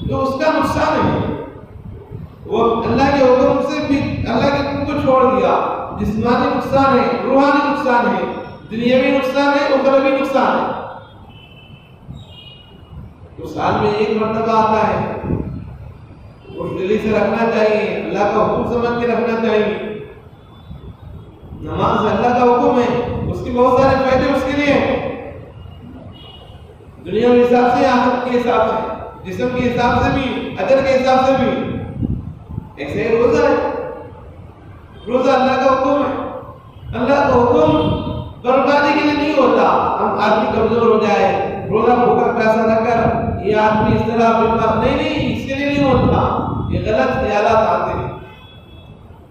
تو اس کا نقصان ہے, وہ اللہ کے حکم سے بھی اللہ کے حکم کو چھوڑ دیا. جسمانی نقصان ہے, روحانی نقصان ہے, دنیاوی نقصان ہے, اخروی نقصان ہے. تو سال میں ایک مرتبہ آتا ہے, اس دلی سے رکھنا چاہیے, اللہ کا حکم سمجھ کے رکھنا چاہیے. نماز اللہ کا حکم ہے, اس کے بہت سارے فائدے اس کے لیے ہیں, دنیا کے حساب سے, آخرت کے حساب سے, جسم کے حساب سے بھی, اجر کے حساب سے بھی. ایسے روزہ ہے, روزہ اللہ کا حکم ہے. اللہ کا حکم بربادی کے لیے نہیں ہوتا. ہم آدمی کمزور ہو جائے, روزہ بھوکا پیسہ نہ کر, یہ آدمی اس طرح بیمار, نہیں, اس کے لیے نہیں ہوتا. یہ غلط خیالات آتے ہیں.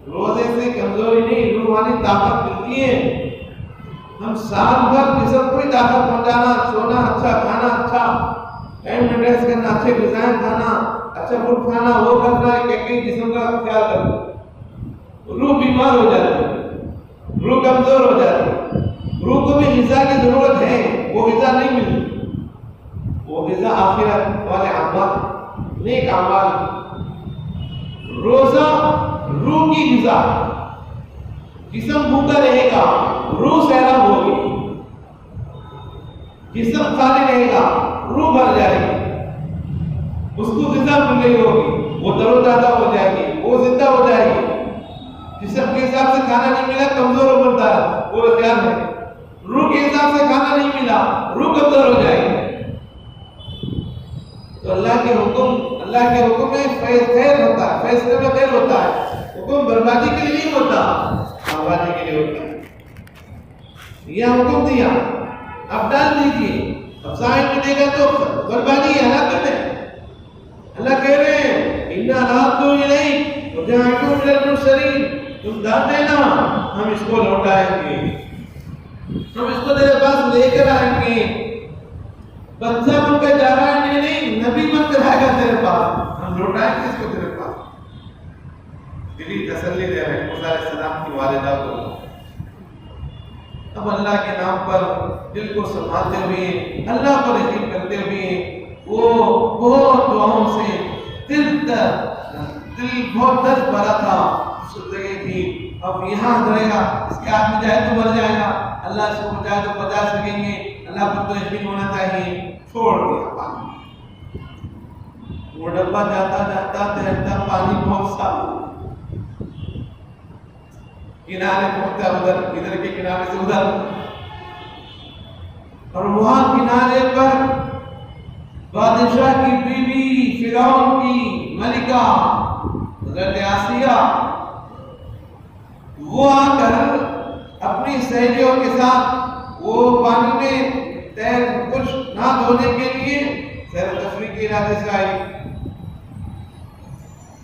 روزے سے کمزوری نہیں, روحانی طاقت ملتی ہے. ہم سال بھر جسم کو ہی طاقت پہنچانا, سونا, اچھا کھانا, اچھا ٹائم میںٹینس کرنا, اچھے غذائیں کھانا, اچھا فوڈ کھانا, وہ کرنا ہے کہ جسم کا خیال کرنا. روح بیمار ہو جاتی ہے, روح کمزور ہو جاتی ہے. روح کو بھی غذا کی ضرورت ہے, وہ غذا نہیں ملتی. وہ غذا آخرت والے اعمال, نیک اعمال. روزہ روح کی غذا. جسم بھوکا رہے گا, روح سیراب ہوگی. جسم خالی رہے گا, روح بھر جائے گی. اس کو غذا مل رہی ہوگی, وہ تر و تازہ ہو جائے گی, وہ زندہ ہو جائے گی. جسم کے حساب سے کھانا نہیں ملا, کمزور ہو بنتا ہے, وہ خیال ہے. روح کے حساب سے کھانا نہیں ملا, روح کمزور ہو جائے گی. تو اللہ کے حکم میں خیر ہوتا ہے, فیصلے میں خیر ہوتا ہے. حکم بربادی کے لیے نہیں ہوتا, آبادی کے لیے ہوتا ہے. یہ حکم دیا, اب ڈال دیجیے. اب ظاہر میں دے گا تو بربادی ہلاکت ہے. اللہ کہہ رہے ہیں اِنَّا رَادُّ إِلَيْكَ وَجَاعِلُهُ مِنَ الْمُرْسَلِينَ, تم ڈال دینا, ہم اس کو لوٹائیں گے, ہم اس کو تیرے پاس لے کر آئیں گے. بچہ بن کے جا رہا ہے, نہیں, نبی بن کر آئے گا تیرے پاس, ہم لوٹائیں گے اس کو تیرے پاس. دلی تسلی دے رہے ہیں موسیٰ علیہ السلام کی والدہ کو. اب اللہ کے نام پر دل کو سنبھالتے ہوئے, اللہ پر یقین کرتے ہوئے, وہ بہت دعاؤں سے دل بہت درد بھرا تھا, سن رہی تھی. اب یہاں رہے گا, اس کے ہاتھ میں جائے تو مر جائے گا, اللہ اس کو بچائے تو بچا سکیں گے, اللہ پر تو یقین ہونا چاہیے. چھوڑ دیا پانی. وہ ڈبہ جاتا جاتا تیرتا, پانی بہت صاف, کنارے پہنچتا, ادھر کے کنارے سے ادھر, اور وہاں کنارے پر بادشاہ کی بیوی, فرعون کی ملکہ حضرت آسیہ, وہ آ کر اپنی سہیلیوں کے ساتھ وہ پانی میں تیر کچھ نہ دھونے کے لیے سیر تفریح کے ارادے سے آئی.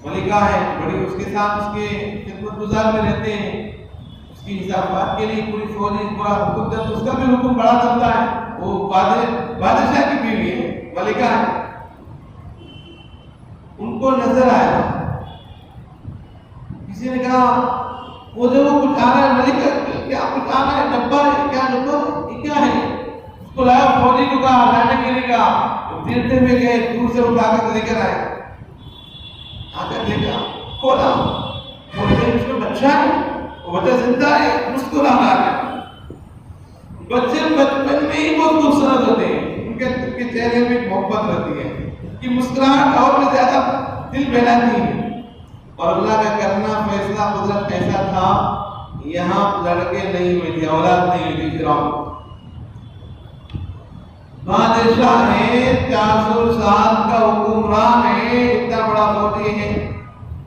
ملکہ ہے بڑی, اس کے ساتھ اس کے خدمت گزار میں رہتے ہیں, اس کی حساب بات کے لیے پوری فوجی پورا حکم دیتا, اس کا بھی حکم بڑا چلتا ہے. وہ بادشاہ کی بیوی ہے, ملکہ ہے. ان کو نظر آیا, کسی نے کہا وہ جو کچھ آ رہا ہے, ملکہ کیا کچھ آ رہا ہے, ڈبہ ہے, کیا ڈبہ, یہ کیا ہے؟ اس کو لایا, فوجی کو کہا لانے کے لیے کہا, دیرتے ہوئے گئے, دور سے اٹھا کر لے کر آئے. آ کر دیکھا, کھولا, بولتے اس میں بچہ ہے, وہ بچہ زندہ ہے, مسکرا رہا ہے. بچے بچپن میں ہی بہت خوبصورت ہوتے ہیں, ان کے چہرے میں محبت رہتی ہے, کہ مسکراہٹ اور بھی زیادہ دل بہلاتی ہے. اور اللہ کا کرنا فیصلہ قدرت ایسا تھا, یہاں لڑکے نہیں ہوئے تھے, اولاد نہیں ہوئی تھی. فرعون بادشاہ ہے, 400 سال کا حکمران ہے, اتنا بڑا فوجی ہے,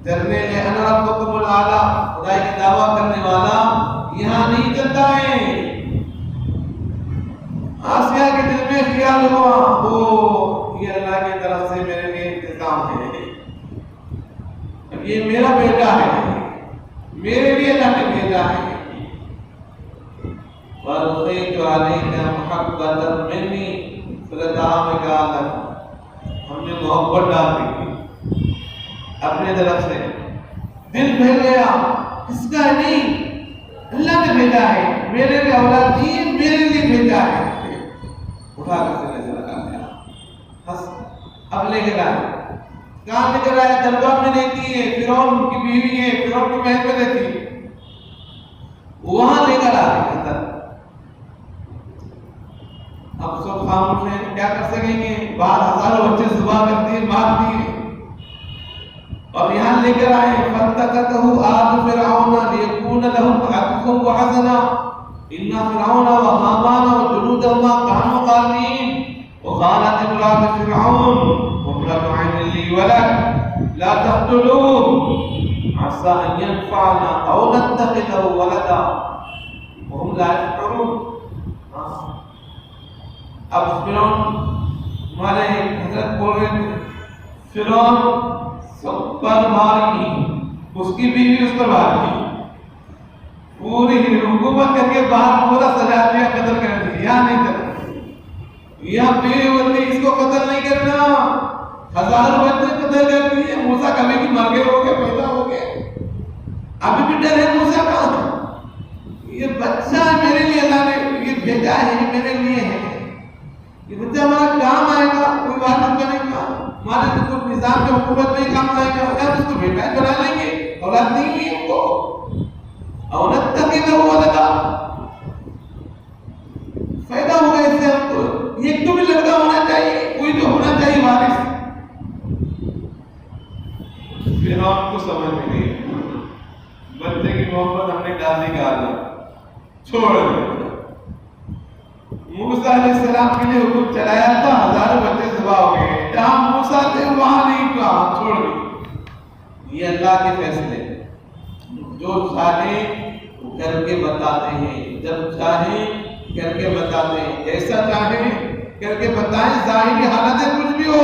جرنیل ہے, انا ربکم الاعلی, خدا کی دعویٰ کرنے والا, یہاں نہیں چلتا ہے. آسیہ کے دل میں خیال ہوا, یہ اللہ کی طرف سے میرے لیے انتظام ہے, اب یہ میرا بیٹا ہے, میرے لیے اللہ نے بھیجا ہے. وَأَلْقَيْتُ عَلَيْكَ مَحَبَّةً مِّنِّي فَلَتَعَامَكَ عَلَىٰ, ہم نے محبت ڈال دی اپنے طرف سے, دل بہل گیا. اس کا نہیں, اللہ نے بھیجا ہے, میرے لیے اولاد نہیں, میرے لیے بھیجا ہے. اٹھا کر سے نظر لگا دیا, بس اب لے کر آئے. کہاں لے کر آیا؟ دربار میں رہتی ہے, فرعون کی بیوی ہے, فرعون کی محل میں رہتی ہے, وہاں لے کر آ رہے. اب سب خاموش ہیں, کیا کر سکیں گے؟ بعد ہزاروں بچے صبح کرتے ہیں, مارتی ہیں, اور یہاں لے کر آئے. فَالْتَقَطَهُ آلُ فِرْعَوْنَ لِيَكُونَ لَهُمْ عَدُوًّا وَحَزَنًا إِنَّ فِرْعَوْنَ وَهَامَانَ وَجُنُودَهُمَا كَانُوا خَاطِئِينَ. وَقَالَتِ امْرَأَتُ فِرْعَوْنَ وَامْرَأَتُ عَيْنٍ لِّي وَلَدٌ لَّا تَقْتُلُوهُ عَسَىٰ عسى أن ينفعنا أو نتخذه ولدا وهم لا يشعرون. اب فرعون ہمارے حضرت بول رہے تھے فرعون سب پر بھاری، اس کی بیوی اس پر بھاری، پوری حکومت کر کے باہر پورا سجا دیا قتل کر دیا. یا نہیں کرنا، یا بیوی بولتی اس کو قتل نہیں کرنا، ہزاروں بچے قتل کر دیے. موسیٰ کبھی کی مر گئے ہو گئے، پیدا ہو گئے، ابھی بھی ڈر ہے موسیٰ کا. یہ بچہ میرے لیے اللہ نے یہ بھیجا ہے، یہ میرے لیے ہے، یہ بچہ ہمارا کام آئے گا، کوئی وارث بنے گا، ہمارے تو نظام میں حکومت میں کام آئے گا. یا اس کو بیٹا بنا لیں گے، اولاد نہیں ہوئی ہم کو. اولاد تک ہی ہوا لگا فائدہ ہوگا اس سے ہم کو. ایک تو بھی لڑکا ہونا چاہیے، کوئی تو ہونا چاہیے وارث. پھر آپ کو سمجھ میں نہیں بچے کی محبت ہم نے ڈال نکالا چھوڑ دیا. موسیٰ علیہ السلام کے لیے حکم چلایا تھا، ہزاروں بچے ذبح ہو گئے. جہاں موسیٰ تھے وہاں نہیں کہا، چھوڑ دی. یہ اللہ کے فیصلے، جو چاہیں وہ کر کے بتاتے ہیں، جب چاہیں کر کے بتاتے ہیں، جیسا چاہیں کر کے بتائیں. ظاہری حالت کچھ بھی ہو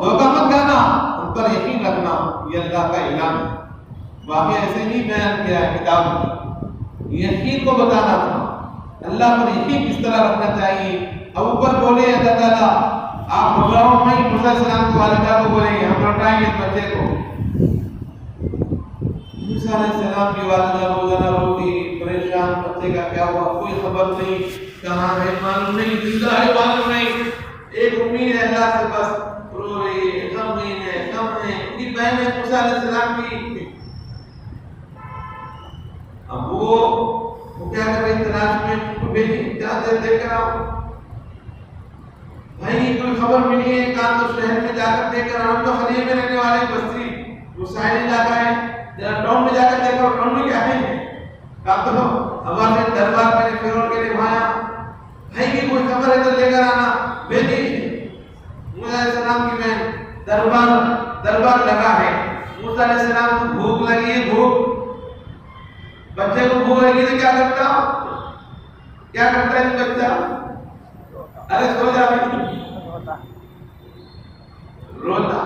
دھوکہ مت کھانا، ان پر یقین رکھنا. یہ اللہ کا اعلان ہے. واقعہ ایسے نہیں بیان کیا ہے کتاب میں، یقین کو بتانا تھا. اللہ پر یقین کس طرح رکھنا چاہیے. اب اوپر بولے اللہ تعالیٰ آپ بلاؤ میں موسیٰ علیہ السلام کی والدہ کو بولیں گے ہم لوٹائیں گے اس بچے کو. موسیٰ علیہ السلام کی والدہ روزانہ روتی پریشان، بچے کا کیا ہوا کوئی خبر نہیں، کہاں ہے معلوم نہیں، زندہ ہے معلوم نہیں. ایک امید ہے اللہ سے، بس رو رہی ہے، غم ہے غم ہے. ان کی بہن ہے موسیٰ علیہ السلام کی. اب وہ کیا کر رہی تلاش میں بھیجی کیا دیکھ کر آؤ بھائی، کوئی خبر ملی ہے کہاں تو شہر میں جا کر دیکھ کر. ہم تو خلیے میں رہنے والے بستی، وہ ساحلی علاقہ ہے، ذرا ٹاؤن میں جا کر دیکھو ٹاؤن میں کیا ہے. کہا تو ہمارے دربار میں فرعون کے لیے بھایا بھائی کی کوئی خبر ہے تو لے کر آنا. بھیجی موسیٰ علیہ السلام کی بہن دربار لگا ہے. موسیٰ علیہ السلام کو بھوک لگی ہے، بھوک بچے کو بھوک لگی تو کیا کرتا ہے بچہ؟ ارے سو جا روتا.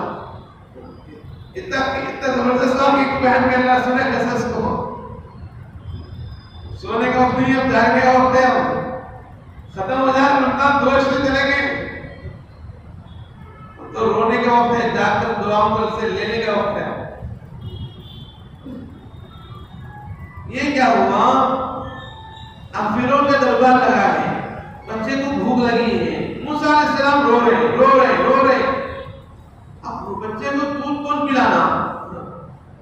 اتنا زبردست کام کہ بہن کے اللہ سنے قصص کو. سونے کا وقت نہیں، اب جاگنے کا وقت ہے، ختم ہو جائے رمضان 2 عشرے چلے گئے تو رونے کا وقت ہے، جا کر دعاؤں پر سے لینے کا وقت ہے. یہ کیا ہوا؟ اب فرعون کا دربار لگا ہے، بچے کو بھوک لگی ہے. موسیٰ علیہ السلام رو رہے. اب بچے کو دودھ کون پلانا؟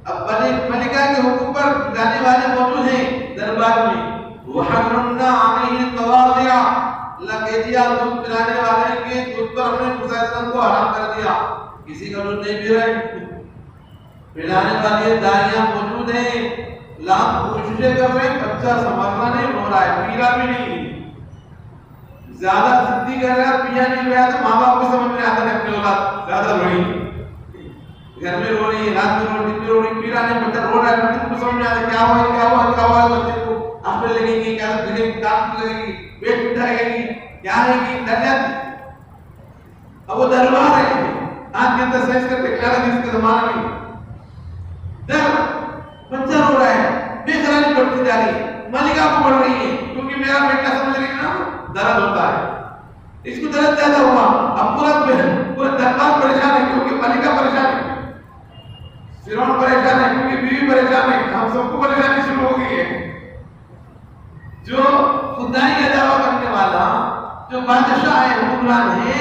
اب ملکہ کے حکم پر پلانے والے موجود ہیں دربار میں. وَحَرَّمْنَا عَلَيْهِ الْمَوَاضِعَ، اللہ کہہ دیا دودھ پلانے والے کے دودھ پر ہم نے موسیٰ علیہ السلام کو حرام کر دیا. کسی کا دودھ نہیں پی رہے، پلانے والے دائیاں موجود ہیں، لاکھ کوششیں کر رہے ہیں، بچہ سنبھلنا نہیں، رو رہا ہے، پی رہا بھی نہیں. زیادہ ضدی کر رہا ہے، پیا نہیں رہا تو ماں باپ کو سمجھ میں آتا ہے اپنی اولاد زیادہ رو رہی ہے، گھر میں رو رہی ہے، رات میں رو رہی ہے، رو رہی، پی رہا نہیں، بچہ رو رہا ہے. بچے کو سمجھ میں آتا ہے کیا ہوا. بچے کو آنکھیں لگیں گی، کیا لگے گی، کان لگے گی، پیٹ پٹھا لگے گی، کیا ہے گی، ڈر جاتی. اب وہ دربار ہے، آنکھ کے اندر سائز کر کے کیا لگے اس کے زمانے میں ڈر. بچہ رو رہا ہے، بے قراری بڑھتی جا رہی ہے، ملکہ کو بڑھ رہی ہے کیونکہ میرا بیٹا سمجھ رہی ہے نا درد ہوتا ہے. اس کو درد زیادہ ہوا. اب پورا دربار پریشان ہے کیونکہ ملکہ پریشان ہے، فرعون پریشان ہے کیونکہ بیوی پریشان ہے، ہم سب کو پریشانی شروع ہو گئی ہے. جو خدائی کا دعویٰ کرنے والا جو بادشاہ ہے، حکمران ہے،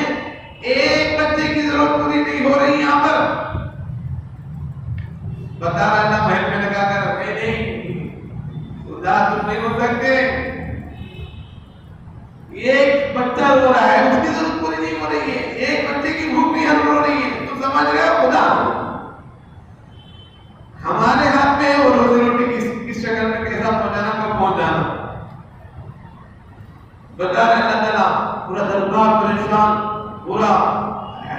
ایک بچے کی ضرورت پوری نہیں ہو رہی. یہاں پر بتا رہا ہے محل میں لگا کر رکھے نہیں، خدا تم نہیں ہو سکتے. ایک بچہ رو رہا ہے، اس کی ضرورت پوری نہیں ہو رہی ہے، ایک بچے کی بھوک بھی حل ہو رہی ہے. تم سمجھ رہے ہو خدا ہمارے ہاتھ میں ہے، وہ روزی روٹی کس شکل میں کیسا پہنچانا کب پہنچانا. بتا رہے اللہ تعالیٰ پورا دربار پریشان، پورا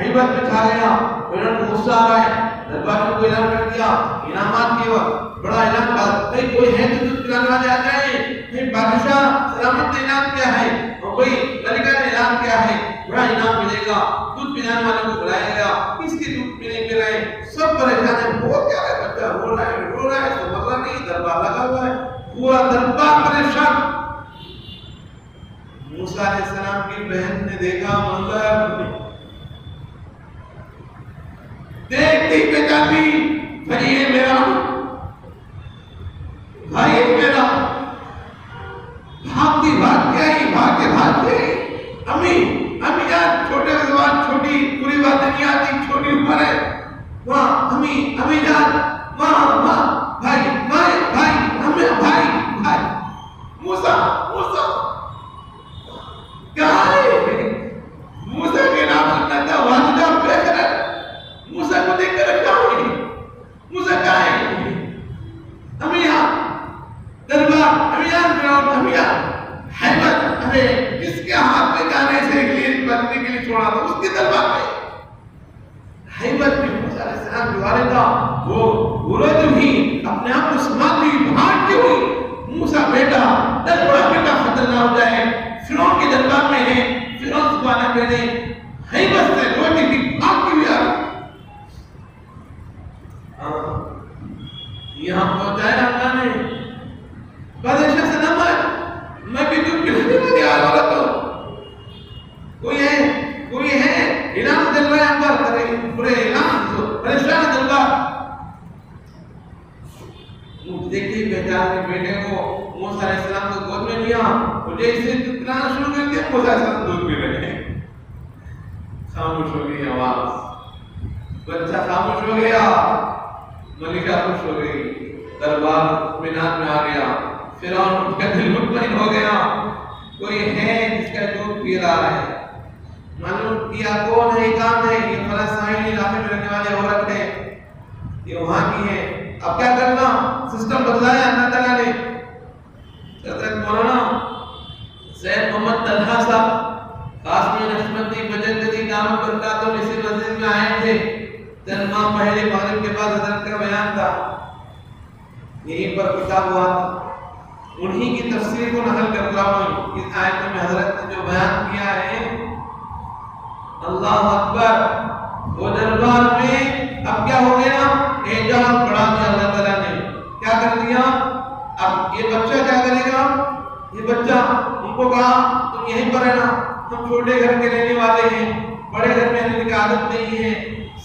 ہیبت میں چھا گیا. فرعون کو غصہ آ رہا ہے، دربار میں کو اعلان کر دیا انعامات کے وقت بڑا اعلان بھائی کوئی ہے تو دودھ پلانے والے آ جائیں، بادشاہ سلامت نے اعلان کیا ہے اور کوئی ملکہ نے اعلان کیا ہے بڑا انعام ملے گا، دودھ پلانے والے کو بلایا گیا، کس کے دودھ پینے پی رہے ہیں، سب پریشان ہیں، وہ کیا ہے بچہ رو رہا ہے سمجھ رہا نہیں، دربار لگا ہوا ہے، پورا دربار پریشان۔ موسیٰ علیہ السلام کی بہن نے دیکھا منظر، دیکھتی پہچانی بھائی یہ میرا بھائی میرا، بھاگتی بھاگ کے آئی، بھاگ کے امی یار چھوٹے زبان چھوٹی پوری بات نہیں آتی، چھوٹی عمر ہے، وہاں امی جان وہاں بھائی موسیٰ کہاں ہے؟ موسیٰ کے نام سننا تھا، والدہ بہتر ہے، موسیٰ کو دیکھ کر کہاں ہے؟ موسیٰ کہاں ہے؟ امیاں دربار، امیاں فرعون، امیاں حیبت، ارے کس کے ہاتھ میں جانے سے انگلیس بننے کے لیے چھوڑا تھا اس کے دربار میں حیبت میں موسیٰ علیہ السلام جو والدہ وہ روتی ہوئی اپنے آپ کو سماتی ہوئی بھاگتی ہوئی، موسیٰ بیٹا دل بڑا بیٹا ختم نہ ہو جائے، فرعون کے دربار میں ہے، فرعون زبانہ پہنے حیبت سے روتی ہوئی بھاگتی ہوئی آ رہی، یہاں پہنچایا اللہ نے، بادشاہ سے نہ میں بھی دودھ پلانے والی عورت ہوں، کوئی ہے اعلان دل رہا ہے اندر، ارے برے اعلان تو پریشان دربار، دیکھتے ہی پہچان کے بیٹے کو موسیٰ علیہ السلام کو گود میں لیا، اور جیسے دودھ پلانا شروع کر دیا موسیٰ علیہ السلام دودھ پی رہے ہیں، خاموش ہو گئی آواز، بچہ خاموش ہو گیا، ملکہ خوش ہو گئی، دربار اطمینان میں آ گیا، فرعون کا دل مطمئن ہو گیا، کوئی ہے جس کا دودھ پی رہا ہے، معلوم کیا کون ہے، کام ہے، یہ فلسطین علاقے میں رہنے والے عورت ہے، یہ وہاں کی ہے، اب کیا کرنا، سسٹم بدلایا اللہ تعالیٰ نے، حضرت مولانا سید محمد طلحہ صاحب قاسمی نقشبندی مجددی دامت برکاتہ اسی مسجد میں آئے تھے، 3 ماہ پہلے مغرب کے بعد حضرت کا بیان تھا، یہیں پر کتاب ہوا تھا، انہی کی تفسیر کو نقل کر رہا ہوں، اس آیت میں حضرت نے جو بیان کیا ہے، اللہ اکبر، وہ دربار میں اب کیا ہو گیا، اعجاز بڑھا دیا اللہ تعالیٰ نے، کیا کر دیا، اب یہ بچہ کیا کرے گا، یہ بچہ ان کو کہا تم یہیں پر رہنا، ہم چھوٹے گھر کے رہنے والے ہیں، بڑے گھر میں رہنے کی عادت نہیں ہے،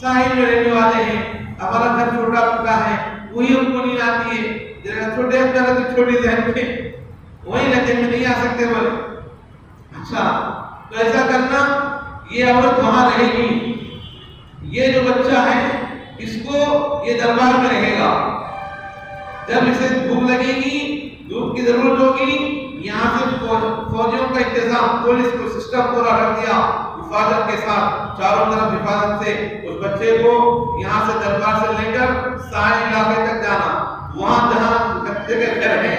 ساحل میں رہنے والے ہیں، ہمارا گھر چھوٹا پھوٹا ہے، وہی ہم کو نہیں آتی ہے، جگہ چھوٹے ہم کرے تو چھوٹی ذہن میں وہی رہتے میں نہیں آ سکتے بولے، اچھا تو ایسا کرنا، یہ عورت وہاں رہے گی، یہ جو بچہ ہے اس کو یہ دربار میں رہے گا، جب اسے بھوک لگے گی دودھ کی ضرورت ہوگی، یہاں سے فوجیوں کا انتظام، پولیس کو سسٹم پورا رکھ دیا حفاظت کے ساتھ، چاروں طرف حفاظت سے اس بچے کو یہاں سے دربار سے لے کر ساحل علاقے تک جانا، وہاں جہاں بچے کے گھر ہے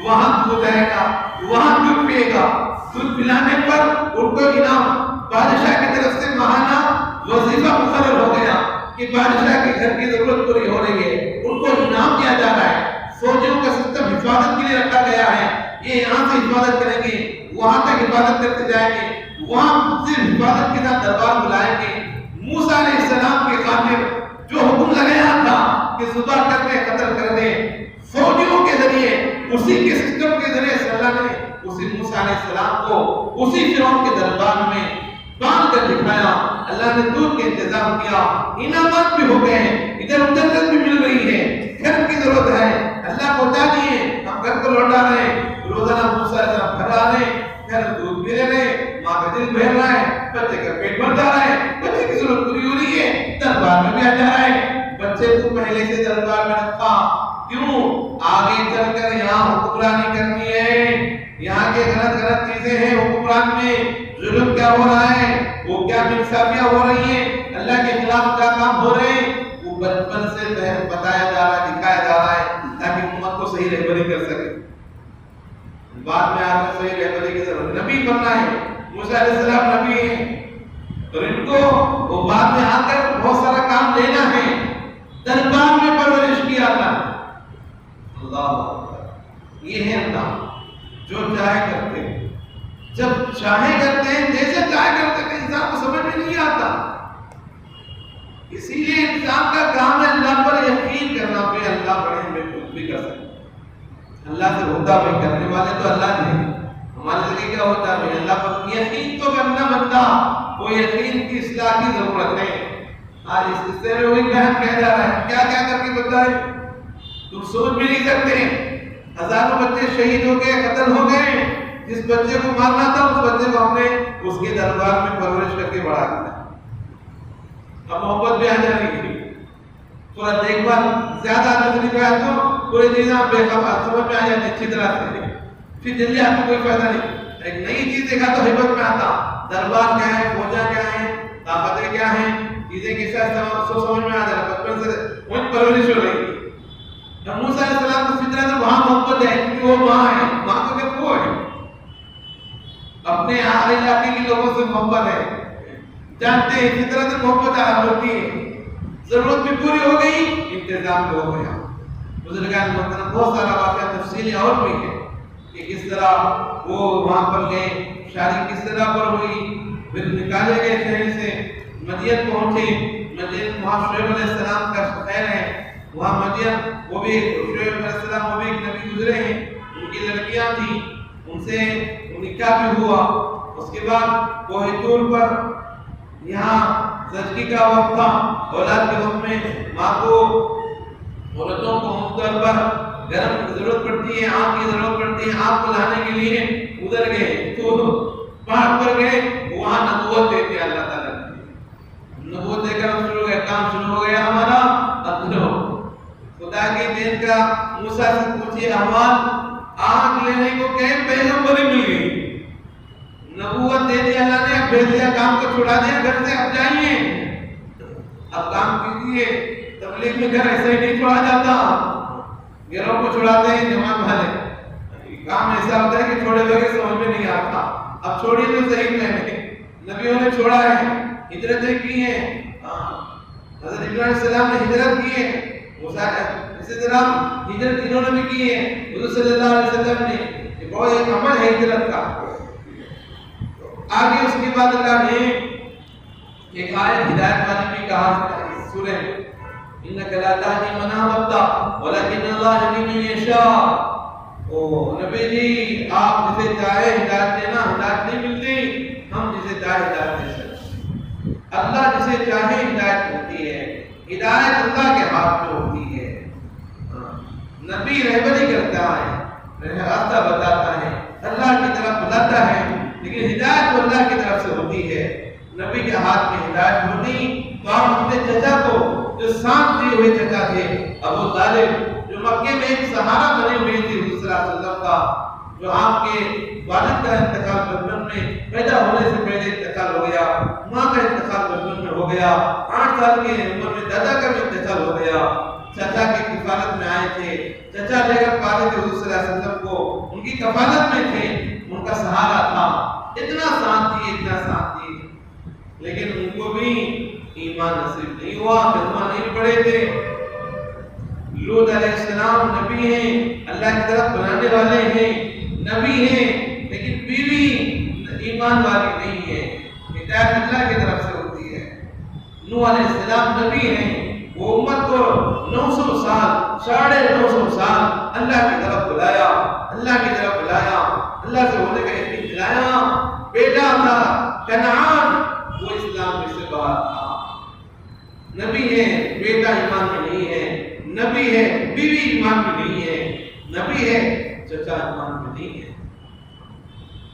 وہاں دودھ جائے گا، وہاں دودھ پیے گا، دودھ پلانے پر ان کو انعام، بادشاہ کی طرف سے ماہانہ وظیفہ مقرر ہو گیا کہ بادشاہ کے گھر کی ضرورت پوری ہو رہی ہے، ان کو انعام دیا جا رہا ہے، فوجیوں کا سسٹم حفاظت کے لیے رکھا گیا ہے، یہ یہاں سے حفاظت کریں گے، وہاں تک حفاظت کرتے جائیں گے، وہاں صرف حفاظت کے ساتھ دربار بلائیں گے، موسیٰ علیہ السلام کے خاطر جو حکم لگایا تھا کہ ذبح کر کے قتل کر دیں، فوجیوں کے ذریعے اسی کے سسٹم کے ذریعے سے اللہ نے اسی موسیٰ علیہ السلام کو اسی فرعون کے دربار میں باندھ کر دکھایا، اللہ نے دودھ کے انتظام کیا، انعامات بھی ہو گئے ہیں، ادھر جنت بھی مل رہی ہے، گھر کی ضرورت ہے، اللہ پہنچا دیے، ہم گھر کو لوٹا رہے ہیں، روزانہ موسیٰ علیہ السلام گھر آ رہے ہیں، گھر دودھ بھی لے رہے ہیں، ماں کا دل بہل رہا ہے، بچے کا پیٹ بھر جا رہا ہے، بچے کی ضرورت پوری ہو رہی ہے، دربار میں بھی آ جا رہا ہے، بچے کو پہلے سے دربار میں رکھا، کیوں؟ آگے چل کر یہاں حکمرانی کرنی ہے، یہاں کے غلط چیزیں ہیں، حکمران میں ظلم کیا ہو رہا ہے، وہ کیا انصافیاں ہو رہی ہیں، اللہ کے خلاف کیا کام ہو رہے ہیں، وہ بچپن سے بتایا جا رہا ہے، دکھایا جا رہا ہے، تاکہ امت کو صحیح رہبری کر سکے، بعد میں آ کر صحیح رہبری کی ضرورت، نبی بننا ہے، موسیٰ علیہ السلام نبی ہیں، اور ان کو وہ بعد میں آ کر بہت سارا کام لینا ہے، دربار میں پرورش کیا تھا، اللہ اکبر۔ یہ ہے اللہ جو چاہے کرتے ہیں، جب چاہے کرتے ہیں، جیسے چاہے کرتے ہیں، انسان کو سمجھ میں نہیں آتا۔ اسی لیے انسان کا کام ہے اللہ پر یقین کرنا، پہ اللہ بڑے ہمیں کچھ بھی کر سکتے ہیں۔ اللہ سے ہوتا بھی، کرنے والے تو اللہ نہیں، ہمارے سے کیا ہوتا ہے اللہ پر یقین تو کرنا بندہ، وہ یقین کی اصلاح کی ضرورت ہے۔ آج اس قصے میں وہی بہن کہہ رہا ہے، کیا کیا کر کے بتائے، تم سوچ بھی نہیں سکتے۔ ہزاروں بچے شہید ہو گئے، قتل ہو گئے، جس بچے کو مارنا تھا اس بچے کو ہم نے اس کے دربار میں پرورش کر کے بڑا کیا، اب محبت بھی آ جائے گی، تھوڑا دیکھ بھال زیادہ نظری پہ آئے تو پورے نظام بے خبر سمجھ میں آ جاتی اچھی طرح سے، پھر جلدی آپ کو کوئی فائدہ نہیں۔ ایک نئی چیز دیکھا تو ہمت میں آتا، دربار کیا ہے، فوجاں کیا ہیں، طاقتیں کیا ہیں، چیزیں کس طرح سو سمجھ میں آ جائے، بچپن سے وہی پرورش ہو رہی ہے۔ موسیٰ علیہ السلام کو فطرت میں وہاں محبت ہے کیونکہ وہ ماں ہے، ماں کو کیا وہ ہے، اپنے علاقے کے لوگوں سے محبت ہے، جانتے ہیں فطرت میں محبت ہوتی ہے، ضرورت بھی پوری ہو گئی، انتظام بھی ہو گیا۔ بزرگان محترم بہت سارا واقعہ تفصیلی اور بھی ہے کہ کس طرح وہ وہاں پر گئے، شادی کس طرح پر ہوئی، پھر نکالے گئے شہر سے، مدین پہنچے، مدین وہاں شعیب علیہ السلام کا خیر ہے، وہاں مدین وہ بھی شعیب علیہ السلام وہ بھی ایک نبی گزرے ہیں، ان کی لڑکیاں تھیں، ان سے نکاح بھی ہوا۔ اس کے بعد کوہ طور پر یہاں زچگی کا وقت تھا، اولاد کے وقت میں ماں کو عورتوں کو مختلف پر گرم ضرورت پڑتی ہے، آگ کی ضرورت پڑتی ہے، آگ کو لانے کے لیے ادھر گئے تو پہاڑ پر گئے، وہاں نبوت دیتے اللہ تعالیٰ نے، نبوت دے کر شروع ہو کام شروع ہو گیا ہمارا ادھرو خدا کے دین کا۔ موسیٰ سے پوچھئے احوال، آگ لینے کو کہیں پیغمبری مل گئی، نبوت دے دیا اللہ نے، بھیج دیا، کام کو چھڑا دیا گھر سے، اب جائیے اب کام کیجیے۔ تبلیغ میں گھر ایسے ہی نہیں چھوڑا جاتا، گھروں کو چھڑاتے ہیں جماعت والے، کام ایسا ہوتا ہے کہ چھوڑے بغیر سمجھ میں نہیں آتا، اب چھوڑیے تو صحیح میں نبیوں نے چھوڑا ہے، ہجرتیں کی ہیں، حضرت ابراہیم علیہ السلام نے ہجرت کی ہے، اسی طرح ہجرت انہوں نے بھی کی ہے، حضور صلی اللہ علیہ وسلم نے، بہت ایک عمل ہے ہجرت کا۔ آگے اس کے بعد اللہ نے ایک آیت ہدایت والی بھی کہا سورہ انک لا تہدی من احببت ولکن اللہ یہدی من یشاء، او نبی جی آپ جسے چاہے ہدایت دینا، ہدایت نہیں ملتی، ہم جسے چاہے ہدایت دے سکتے، اللہ جسے چاہے ہدایت ہوتی ہے، ہدایت اللہ کے ہاتھ میں ہوتی ہے۔ نبی رہبری کرتا ہے، راستہ بتاتا ہے، اللہ کی طرف بلاتا ہے، لیکن ہدایت اللہ کی طرف سے ہوتی ہے۔ نبی کے ہاتھ میں ہدایت ہوتی تو آپ اپنے چچا کو، جو سانپ دیے ہوئے چچا تھے ابو طالب، جو مکے میں ایک سہارا بنے ہوئے تھے حضور صلی اللہ علیہ وسلم کا، جو آپ کے والد کا انتقال بچپن میں پیدا ہونے سے پہلے انتقال ہو گیا، ماں کا انتقال بچپن میں ہو گیا، 8 سال کی عمر میں دادا کا بھی انتقال ہو گیا، چچا کی کفالت میں آئے تھے، چچا لے کر پالے تھے حضور صلی اللہ علیہ وسلم کو، ان کی کفالت میں تھے، ان کا سہارا تھا، اتنا ساتھ دیے، اتنا ساتھ دیے، لیکن ان کو بھی ایمان نصیب نہیں ہوا، کلمہ نہیں پڑھے تھے۔ لوط علیہ السلام نبی ہیں، اللہ کی طرف بلانے والے ہیں، نبی ہیں، لیکن بیوی ایمان والی نہیں ہے، ہدایت اللہ کی طرف سے ہوتی ہے۔ نوح علیہ السلام نبی ہیں، وہ امت کو 900 سال 950 سال اللہ کی طرف بلایا، اللہ کی طرف بلایا، اللہ سے ہونے کا یقین دلایا، بیٹا تھا کنعان، وہ اسلام میں سے باہر تھا۔ نبی ہے، بیٹا ایمان میں نہیں ہے، نبی ہے، بیوی ایمان میں نہیں ہے، نبی ہے، چچا ایمان میں نہیں ہے۔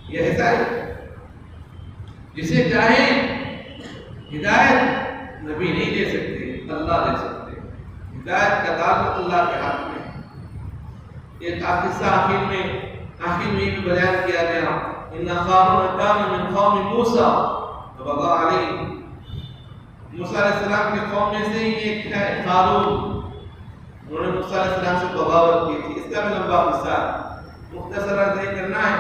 یہ ایسا ہے جسے چاہے ہدایت نبی نہیں دے سکتے، اللہ دے سکتے، ہدایت کا تعلق اللہ کے ہاتھ میں۔ یہ قصہ آخر میں بھی بیان کیا گیا، ان قارون کان من قوم موسیٰ فبغى علیہ، موسیٰ علیہ السلام کے قوم میں سے ایک ہے قارون، انہوں نے موسیٰ علیہ السلام سے بغاوت کی تھی، اس کا بھی لمبا قصہ ہے، مختصر ذکر کرنا ہے۔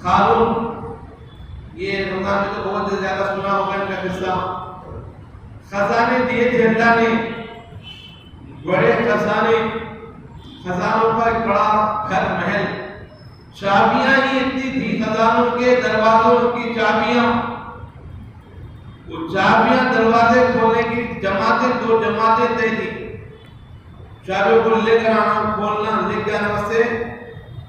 قارون یہ رمضان میں تو بہت زیادہ سنا ہوگا ان کا قصہ، خزانے دیے تھے اللہ نے، بڑے خزانے، خزانوں کا ایک بڑا گھر محل، چابیاں ہی اتنی تھی خزانوں کے، دروازوں کی چابیاں، وہ چابیاں دروازے کھولنے کی جماعتیں، 2 جماعتیں طے تھی، چابیوں کو لے کر آنا، کھولنا، لے کے آنا، سے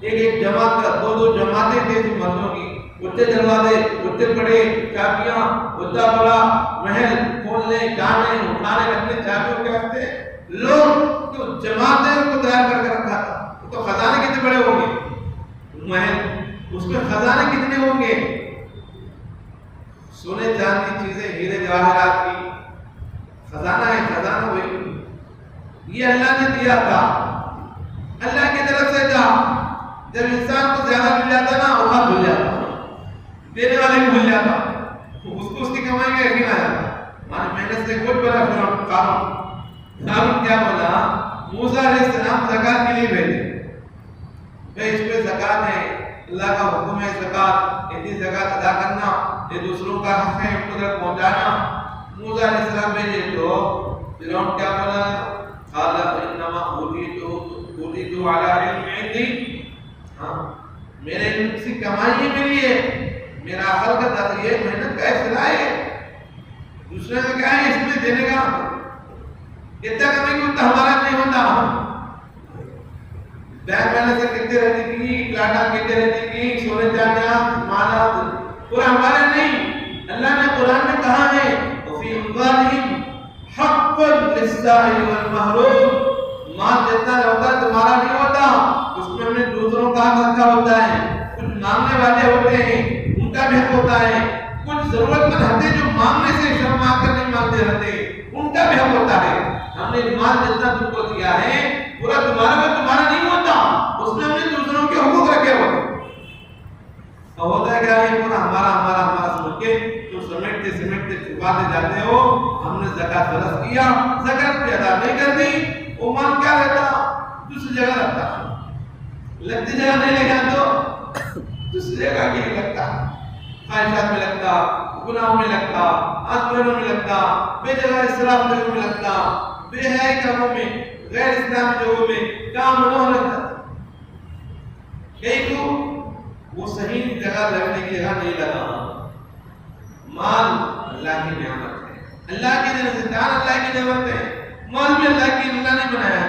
ایک جماعت کا 2 جماعتیں طے تھی مردوں کی، اٹھے دروازے، اٹھے پڑے چابیاں، اٹھا بڑا محل، کھولنے، جانے، اٹھانے، رکھنے چابیوں کے واسطے لوگ جو جماعتیں کو تیار کر کے رکھا تھا۔ تو خزانے کتنے بڑے ہوں گے محل، اس میں خزانے کتنے ہوں گے، سونے چاندی چیزیں، ہیرے جواہرات کی خزانہ ہے، خزانہ ہوئی، یہ اللہ نے دیا تھا، اللہ کی طرف سے تھا۔ جب انسان کو زیادہ مل جاتا نا، اوقات بھول جاتا، دینے والے کو بھول جاتا، اس کو اس کی کمائی کا یقین آ جاتا۔ ہماری محنت سے کچھ بڑا قارون کیا بولا، موسیٰ علیہ السلام زکات کے لیے بھیجے، بھائی اس پہ زکات ہے، اللہ کا حکم ہے زکات، اتنی زکات ادا کرنا، یہ دوسروں کا حق ہے ان کو تک پہنچانا۔ موسیٰ علیہ السلام بھیجے تو فرعون کیا بولا، قال انما اوتیتہ علی علم عندی، میرے علم سے کمائی میری ہے، میرا عقل کا تغیر محنت کا اصلاح ہے، دوسرے کا کیا ہے اس میں دینے کا، اتنا کمی کو تو ہمارا نہیں ہوتا، بینک بیلنس سے کتنے رہتی تھی، پلاٹا کتنے رہتی تھی، سونے چاندیاں مالات، پورا ہمارا نہیں۔ اللہ نے قرآن میں کہا ہے وفی اموالہم حق للسائل والمحروم، مال جتنا ہوتا ہے تمہارا نہیں ہوتا، اس میں ہم نے دوسروں کا حق رکھا ہوتا ہے، کچھ مانگنے والے ہوتے ہیں ان کا بھی حق ہوتا ہے، کچھ ضرورت مند ہوتے جو مانگنے سے شرم آ کر نہیں مانگتے رہتے ان کا بھی حق ہوتا ہے۔ ہم نے مال جتنا تم کو دیا ہے پورا تمہارا کا تمہارا نہیں ہوتا، اس میں ہم نے دوسروں کے حقوق رکھے ہوتے، اور ہوتا ہے کیا ہے پورا ہمارا سمجھ کے تو سمیٹتے چھپاتے جاتے ہو۔ ہم نے زکات فرض کیا، زکات بھی ادا نہیں کر دی، وہ مال کیا رہتا دوسری جگہ رکھتا، لگتی جگہ نہیں لگا تو دوسری جگہ نہیں لگتا، خواہشات میں لگتا، گناہوں میں لگتا، آسمانوں میں لگتا، بے جگہ اسراف جگہوں میں لگتا، بے حیائی کاموں میں، غیر اسلامی جگہوں میں کام نہ لگتا، کئی کو وہ صحیح جگہ لگنے کی جگہ نہیں لگا۔ مال اللہ کی نعمت ہے، اللہ کی نعمت ہے، دان اللہ کی نعمت ہے، مال بھی اللہ کی، اللہ نے بنایا،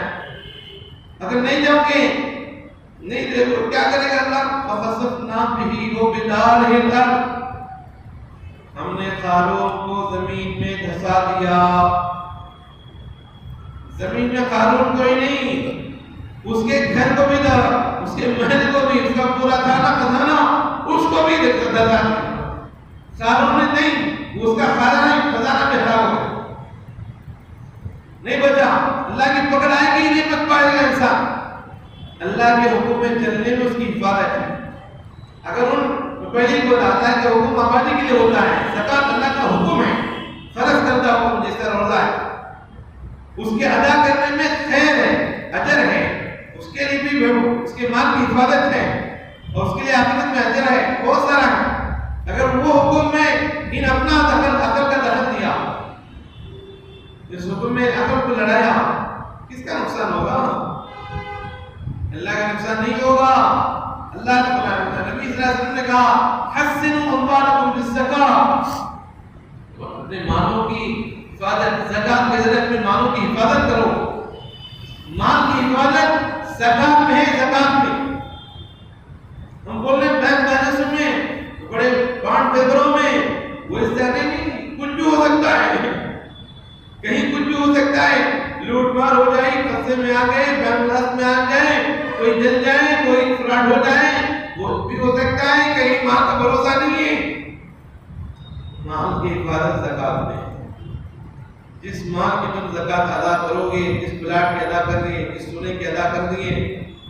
اگر نہیں جاؤ گے نہیں دے تو کیا کرے گا اللہ، فخسفنا به وبداره الارض، ہم نے قارون کو زمین میں دھسا دیا، زمین میں قارون کوئی نہیں، اس کے گھر کو بھی دھا، اس کے محل کو بھی، اس کا پورا کھانا خزانہ اس کو بھی دھسا دیا، قارون نے نہیں، اس کا خزانہ بھی خراب ہو گیا، نہیں بچا، اللہ کی پکڑ آئے گی نہیں بچ پائے گا انسان، اللہ کے حکم میں چلنے میں اس کی حفاظت ہے۔ اگر ان پہلی کو اللہ کا حکم آبادی کے لیے ہوتا ہے، زکات اللہ کا حکم ہے، فرض کرتا حکم جیسے روزہ ہے، اس کے ادا کرنے میں خیر ہے، اجر ہے، اس کے لیے بھی اس کے مال کی حفاظت ہے، اور اس کے لیے آخرت میں اجر ہے، بہت سارا ہے۔ اگر وہ حکم میں ان اپنا عقل کا دخل دیا، اس حکم میں عقل کو لڑایا، کس کا نقصان ہوگا؟ اللہ کا نقصان نہیں ہوگا۔ اللہ نے فرمایا، نبی صلی اللہ علیہ وسلم نے کہا حسنوا اموالکم بالزکاۃ، اپنے مالوں کی حفاظت، زکات کے ذریعے اپنے مالوں کی حفاظت کرو، مال کی حفاظت زکات میں ہے، زکات میں ہم بول رہے ہیں بینک بیلنس میں، بڑے بانڈ پیپروں میں، وہ اس طرح نہیں، کچھ بھی ہو سکتا ہے، کہیں کچھ بھی ہو سکتا ہے، لوٹ مار ہو جائے، قبضے میں آ گئے، بینک بیلنس میں آ جائے، کوئی جل جائے، کوئی فراڈ ہو جائے، وہ بھی ہو سکتا ہے، کہیں مال کا بھروسہ نہیں ہے۔ مال کی حفاظت زکات میں، جس مال کی تم زکات ادا کرو گے، جس پلاٹ کی ادا کر دیے، جس سونے کی ادا کر دیے،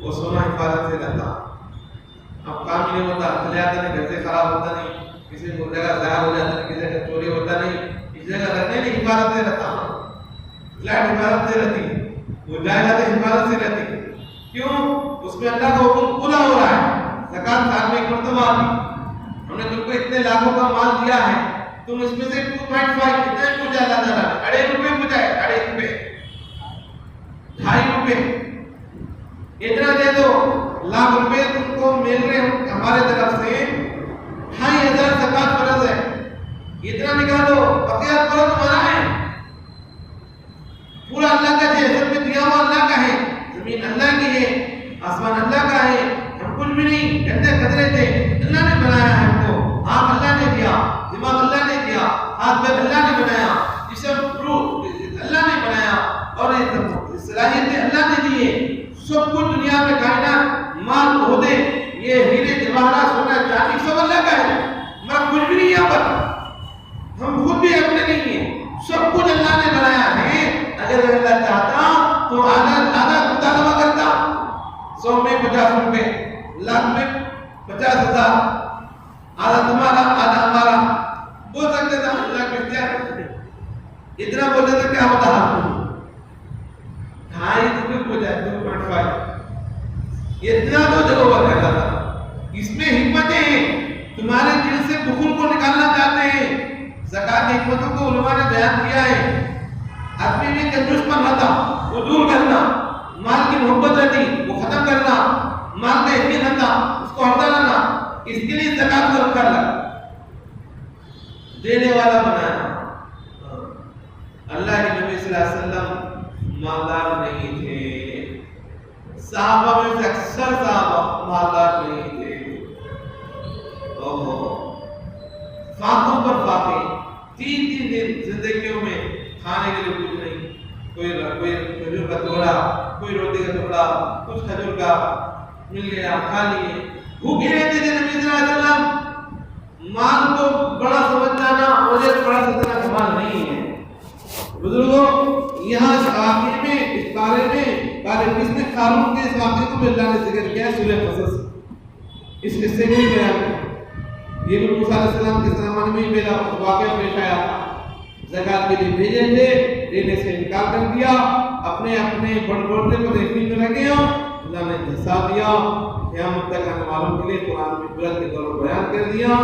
وہ سونا حفاظت سے رہتا، اب کام نہیں ہوتا، چلے آتا نہیں، گھر سے خراب ہوتا نہیں، کسی کو جگہ ضائع ہو جاتا نہیں، کسی جگہ چوری ہوتا نہیں، اس جگہ رکھنے نہیں، حفاظت سے رہتا، فلیٹ حفاظت سے رہتی، وہ جائیداد حفاظت سے رہتی، کیوں؟ اس میں اللہ کا حکم پورا ہو رہا ہے، زکات سال میں ایک مرتبہ آتی، ہم نے تم کو اتنے لاکھوں کا مال دیا ہے، تم اس میں سے 2.5 کتنے پوچھا اللہ تعالیٰ نے، 2.5 روپے پوچھا ہے، 2.5 روپے، 2.5 روپے، اتنا دے دو، لاکھ روپے تم کو مل رہے ہیں ہمارے طرف سے، 2500 زکات فرض ہے، اتنا نکالو، بقیہ کرو تمہارا ہے، پورا اللہ کا جیسے میں دیا ہوا اللہ کا ہے، زمین اللہ کی ہے، آسمان اللہ کا ہے، ہم کچھ بھی نہیں گندے قدرے تھے، اللہ نے بنایا ہے ہم کو، آنکھ اللہ نے دیا، دماغ اللہ نے دیا، ہاتھ پیر اللہ نے بنایا، جسم روح اللہ نے بنایا، اور صلاحیتیں اللہ نے دیے، سب کچھ دنیا میں کائنات، مال عہدے، یہ ہیرے جواہرات سونا چاندی سب اللہ کا ہے، مگر کچھ بھی نہیں یہاں پر، ہم خود بھی اپنے نہیں ہیں، سب کچھ اللہ نے بنایا ہے۔ اگر اللہ چاہتا تو آدھا مطالبہ کرتا، 100 میں 50 روپے، لاکھ میں 50,000، آدھا تمہارا آدھا ہمارا، بول سکتے تھا اللہ کو اختیار کرتے، اتنا بولتے تھے کیا ہوتا ہے، 2.5 ہو جائے 2.5، اتنا تو ضرور کرتا تھا۔ اس میں حکمتیں ہیں، تمہارے دل سے بخل کو نکالنا چاہتے ہیں، زکات کی حکمتوں کو علماء نے بیان کیا ہے، آدمی میں کنجوس پن رہتا وہ دور کرنا، مال کی محبت رہتی وہ ختم کرنا، مال کا یقین رہتا اس کو ہٹا لانا، اس کے لیے زکات کو رکھا لگا، دینے والا بنانا۔ اللہ کے نبی صلی اللہ علیہ وسلم مالدار نہیں تھے، صحابہ میں سے اکثر صحابہ مالدار نہیں تھے، فاقوں پر فاقے، 3 دن زندگیوں میں کھانے کے لیے کچھ نہیں، کوئی کھجور کا ٹکڑا، کوئی روٹی کا ٹکڑا، کچھ کھجور کا مل گیا کھا لیے، بھوکے رہتے تھے نبی صلی اللہ علیہ وسلم۔ مال کو بڑا سمجھ جانا مجھے بڑا سمجھنا کمال نہیں ہے بزرگوں۔ یہاں اس واقعے میں، اس بارے میں قارون کے اس واقعے کو بھی اللہ نے ذکر کیا ہے سورہ قصص، اس قصے کو بھی بیان کیا۔ یہ بھی موسیٰ علیہ السلام کے زمانے میں میرا واقعہ پیش آیا تھا، زکات کے لیے بھیجے تھے، دینے سے انکار کر دیا، اپنے بڑھتے پر یقین میں رکھے ہو، اللہ نے دھسا دیا، قیامت تک آنے والوں کے لیے قرآن میں عبرت کے طور پر بیان کر دیا۔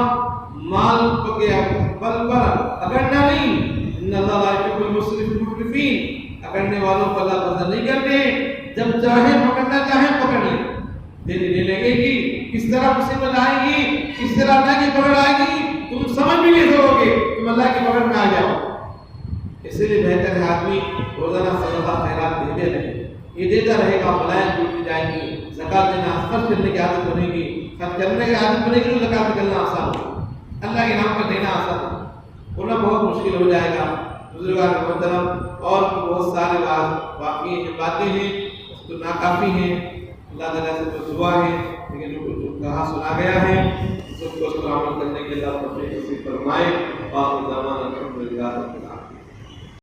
مال کے بل پر اگڑنا نہیں، ان اللہ لا یحب المسرفین، اگڑنے والوں کو اللہ پسند نہیں کرتے، جب چاہے پکڑنا چاہے پکڑ لیں، دینے لگے گی، کس طرح مصیبت آئے گی، کس طرح اللہ کی پکڑ آئے گی، تم سمجھ بھی نہیں سکو گے، تم اللہ کی پکڑ میں آ جاؤ۔ اس لیے بہتر ہے آدمی روزانہ صدقہ خیرات دیتے رہے، یہ دیتا رہے گا، بلائیں ٹوٹتی جائیں گی، زکات دینا خرچ کرنے کی عادت بنے گی، خرچ کرنے کی عادت بنے گی تو زکات نکلنا آسان ہوگا، اللہ کے نام پر دینا آسان ہوگا، ورنہ بہت مشکل ہو جائے گا۔ بزرگان محترم اور بہت سارے واقعی ہیں، باتیں ہیں تو ناکافی ہیں، اللہ تعالیٰ سے تو دعا ہے، لیکن جو کہا سنا گیا ہے سب کو اس پر عمل کرنے کے اللہ توفیق نصیب فرمائے۔ باقی زمان الحمدللہ۔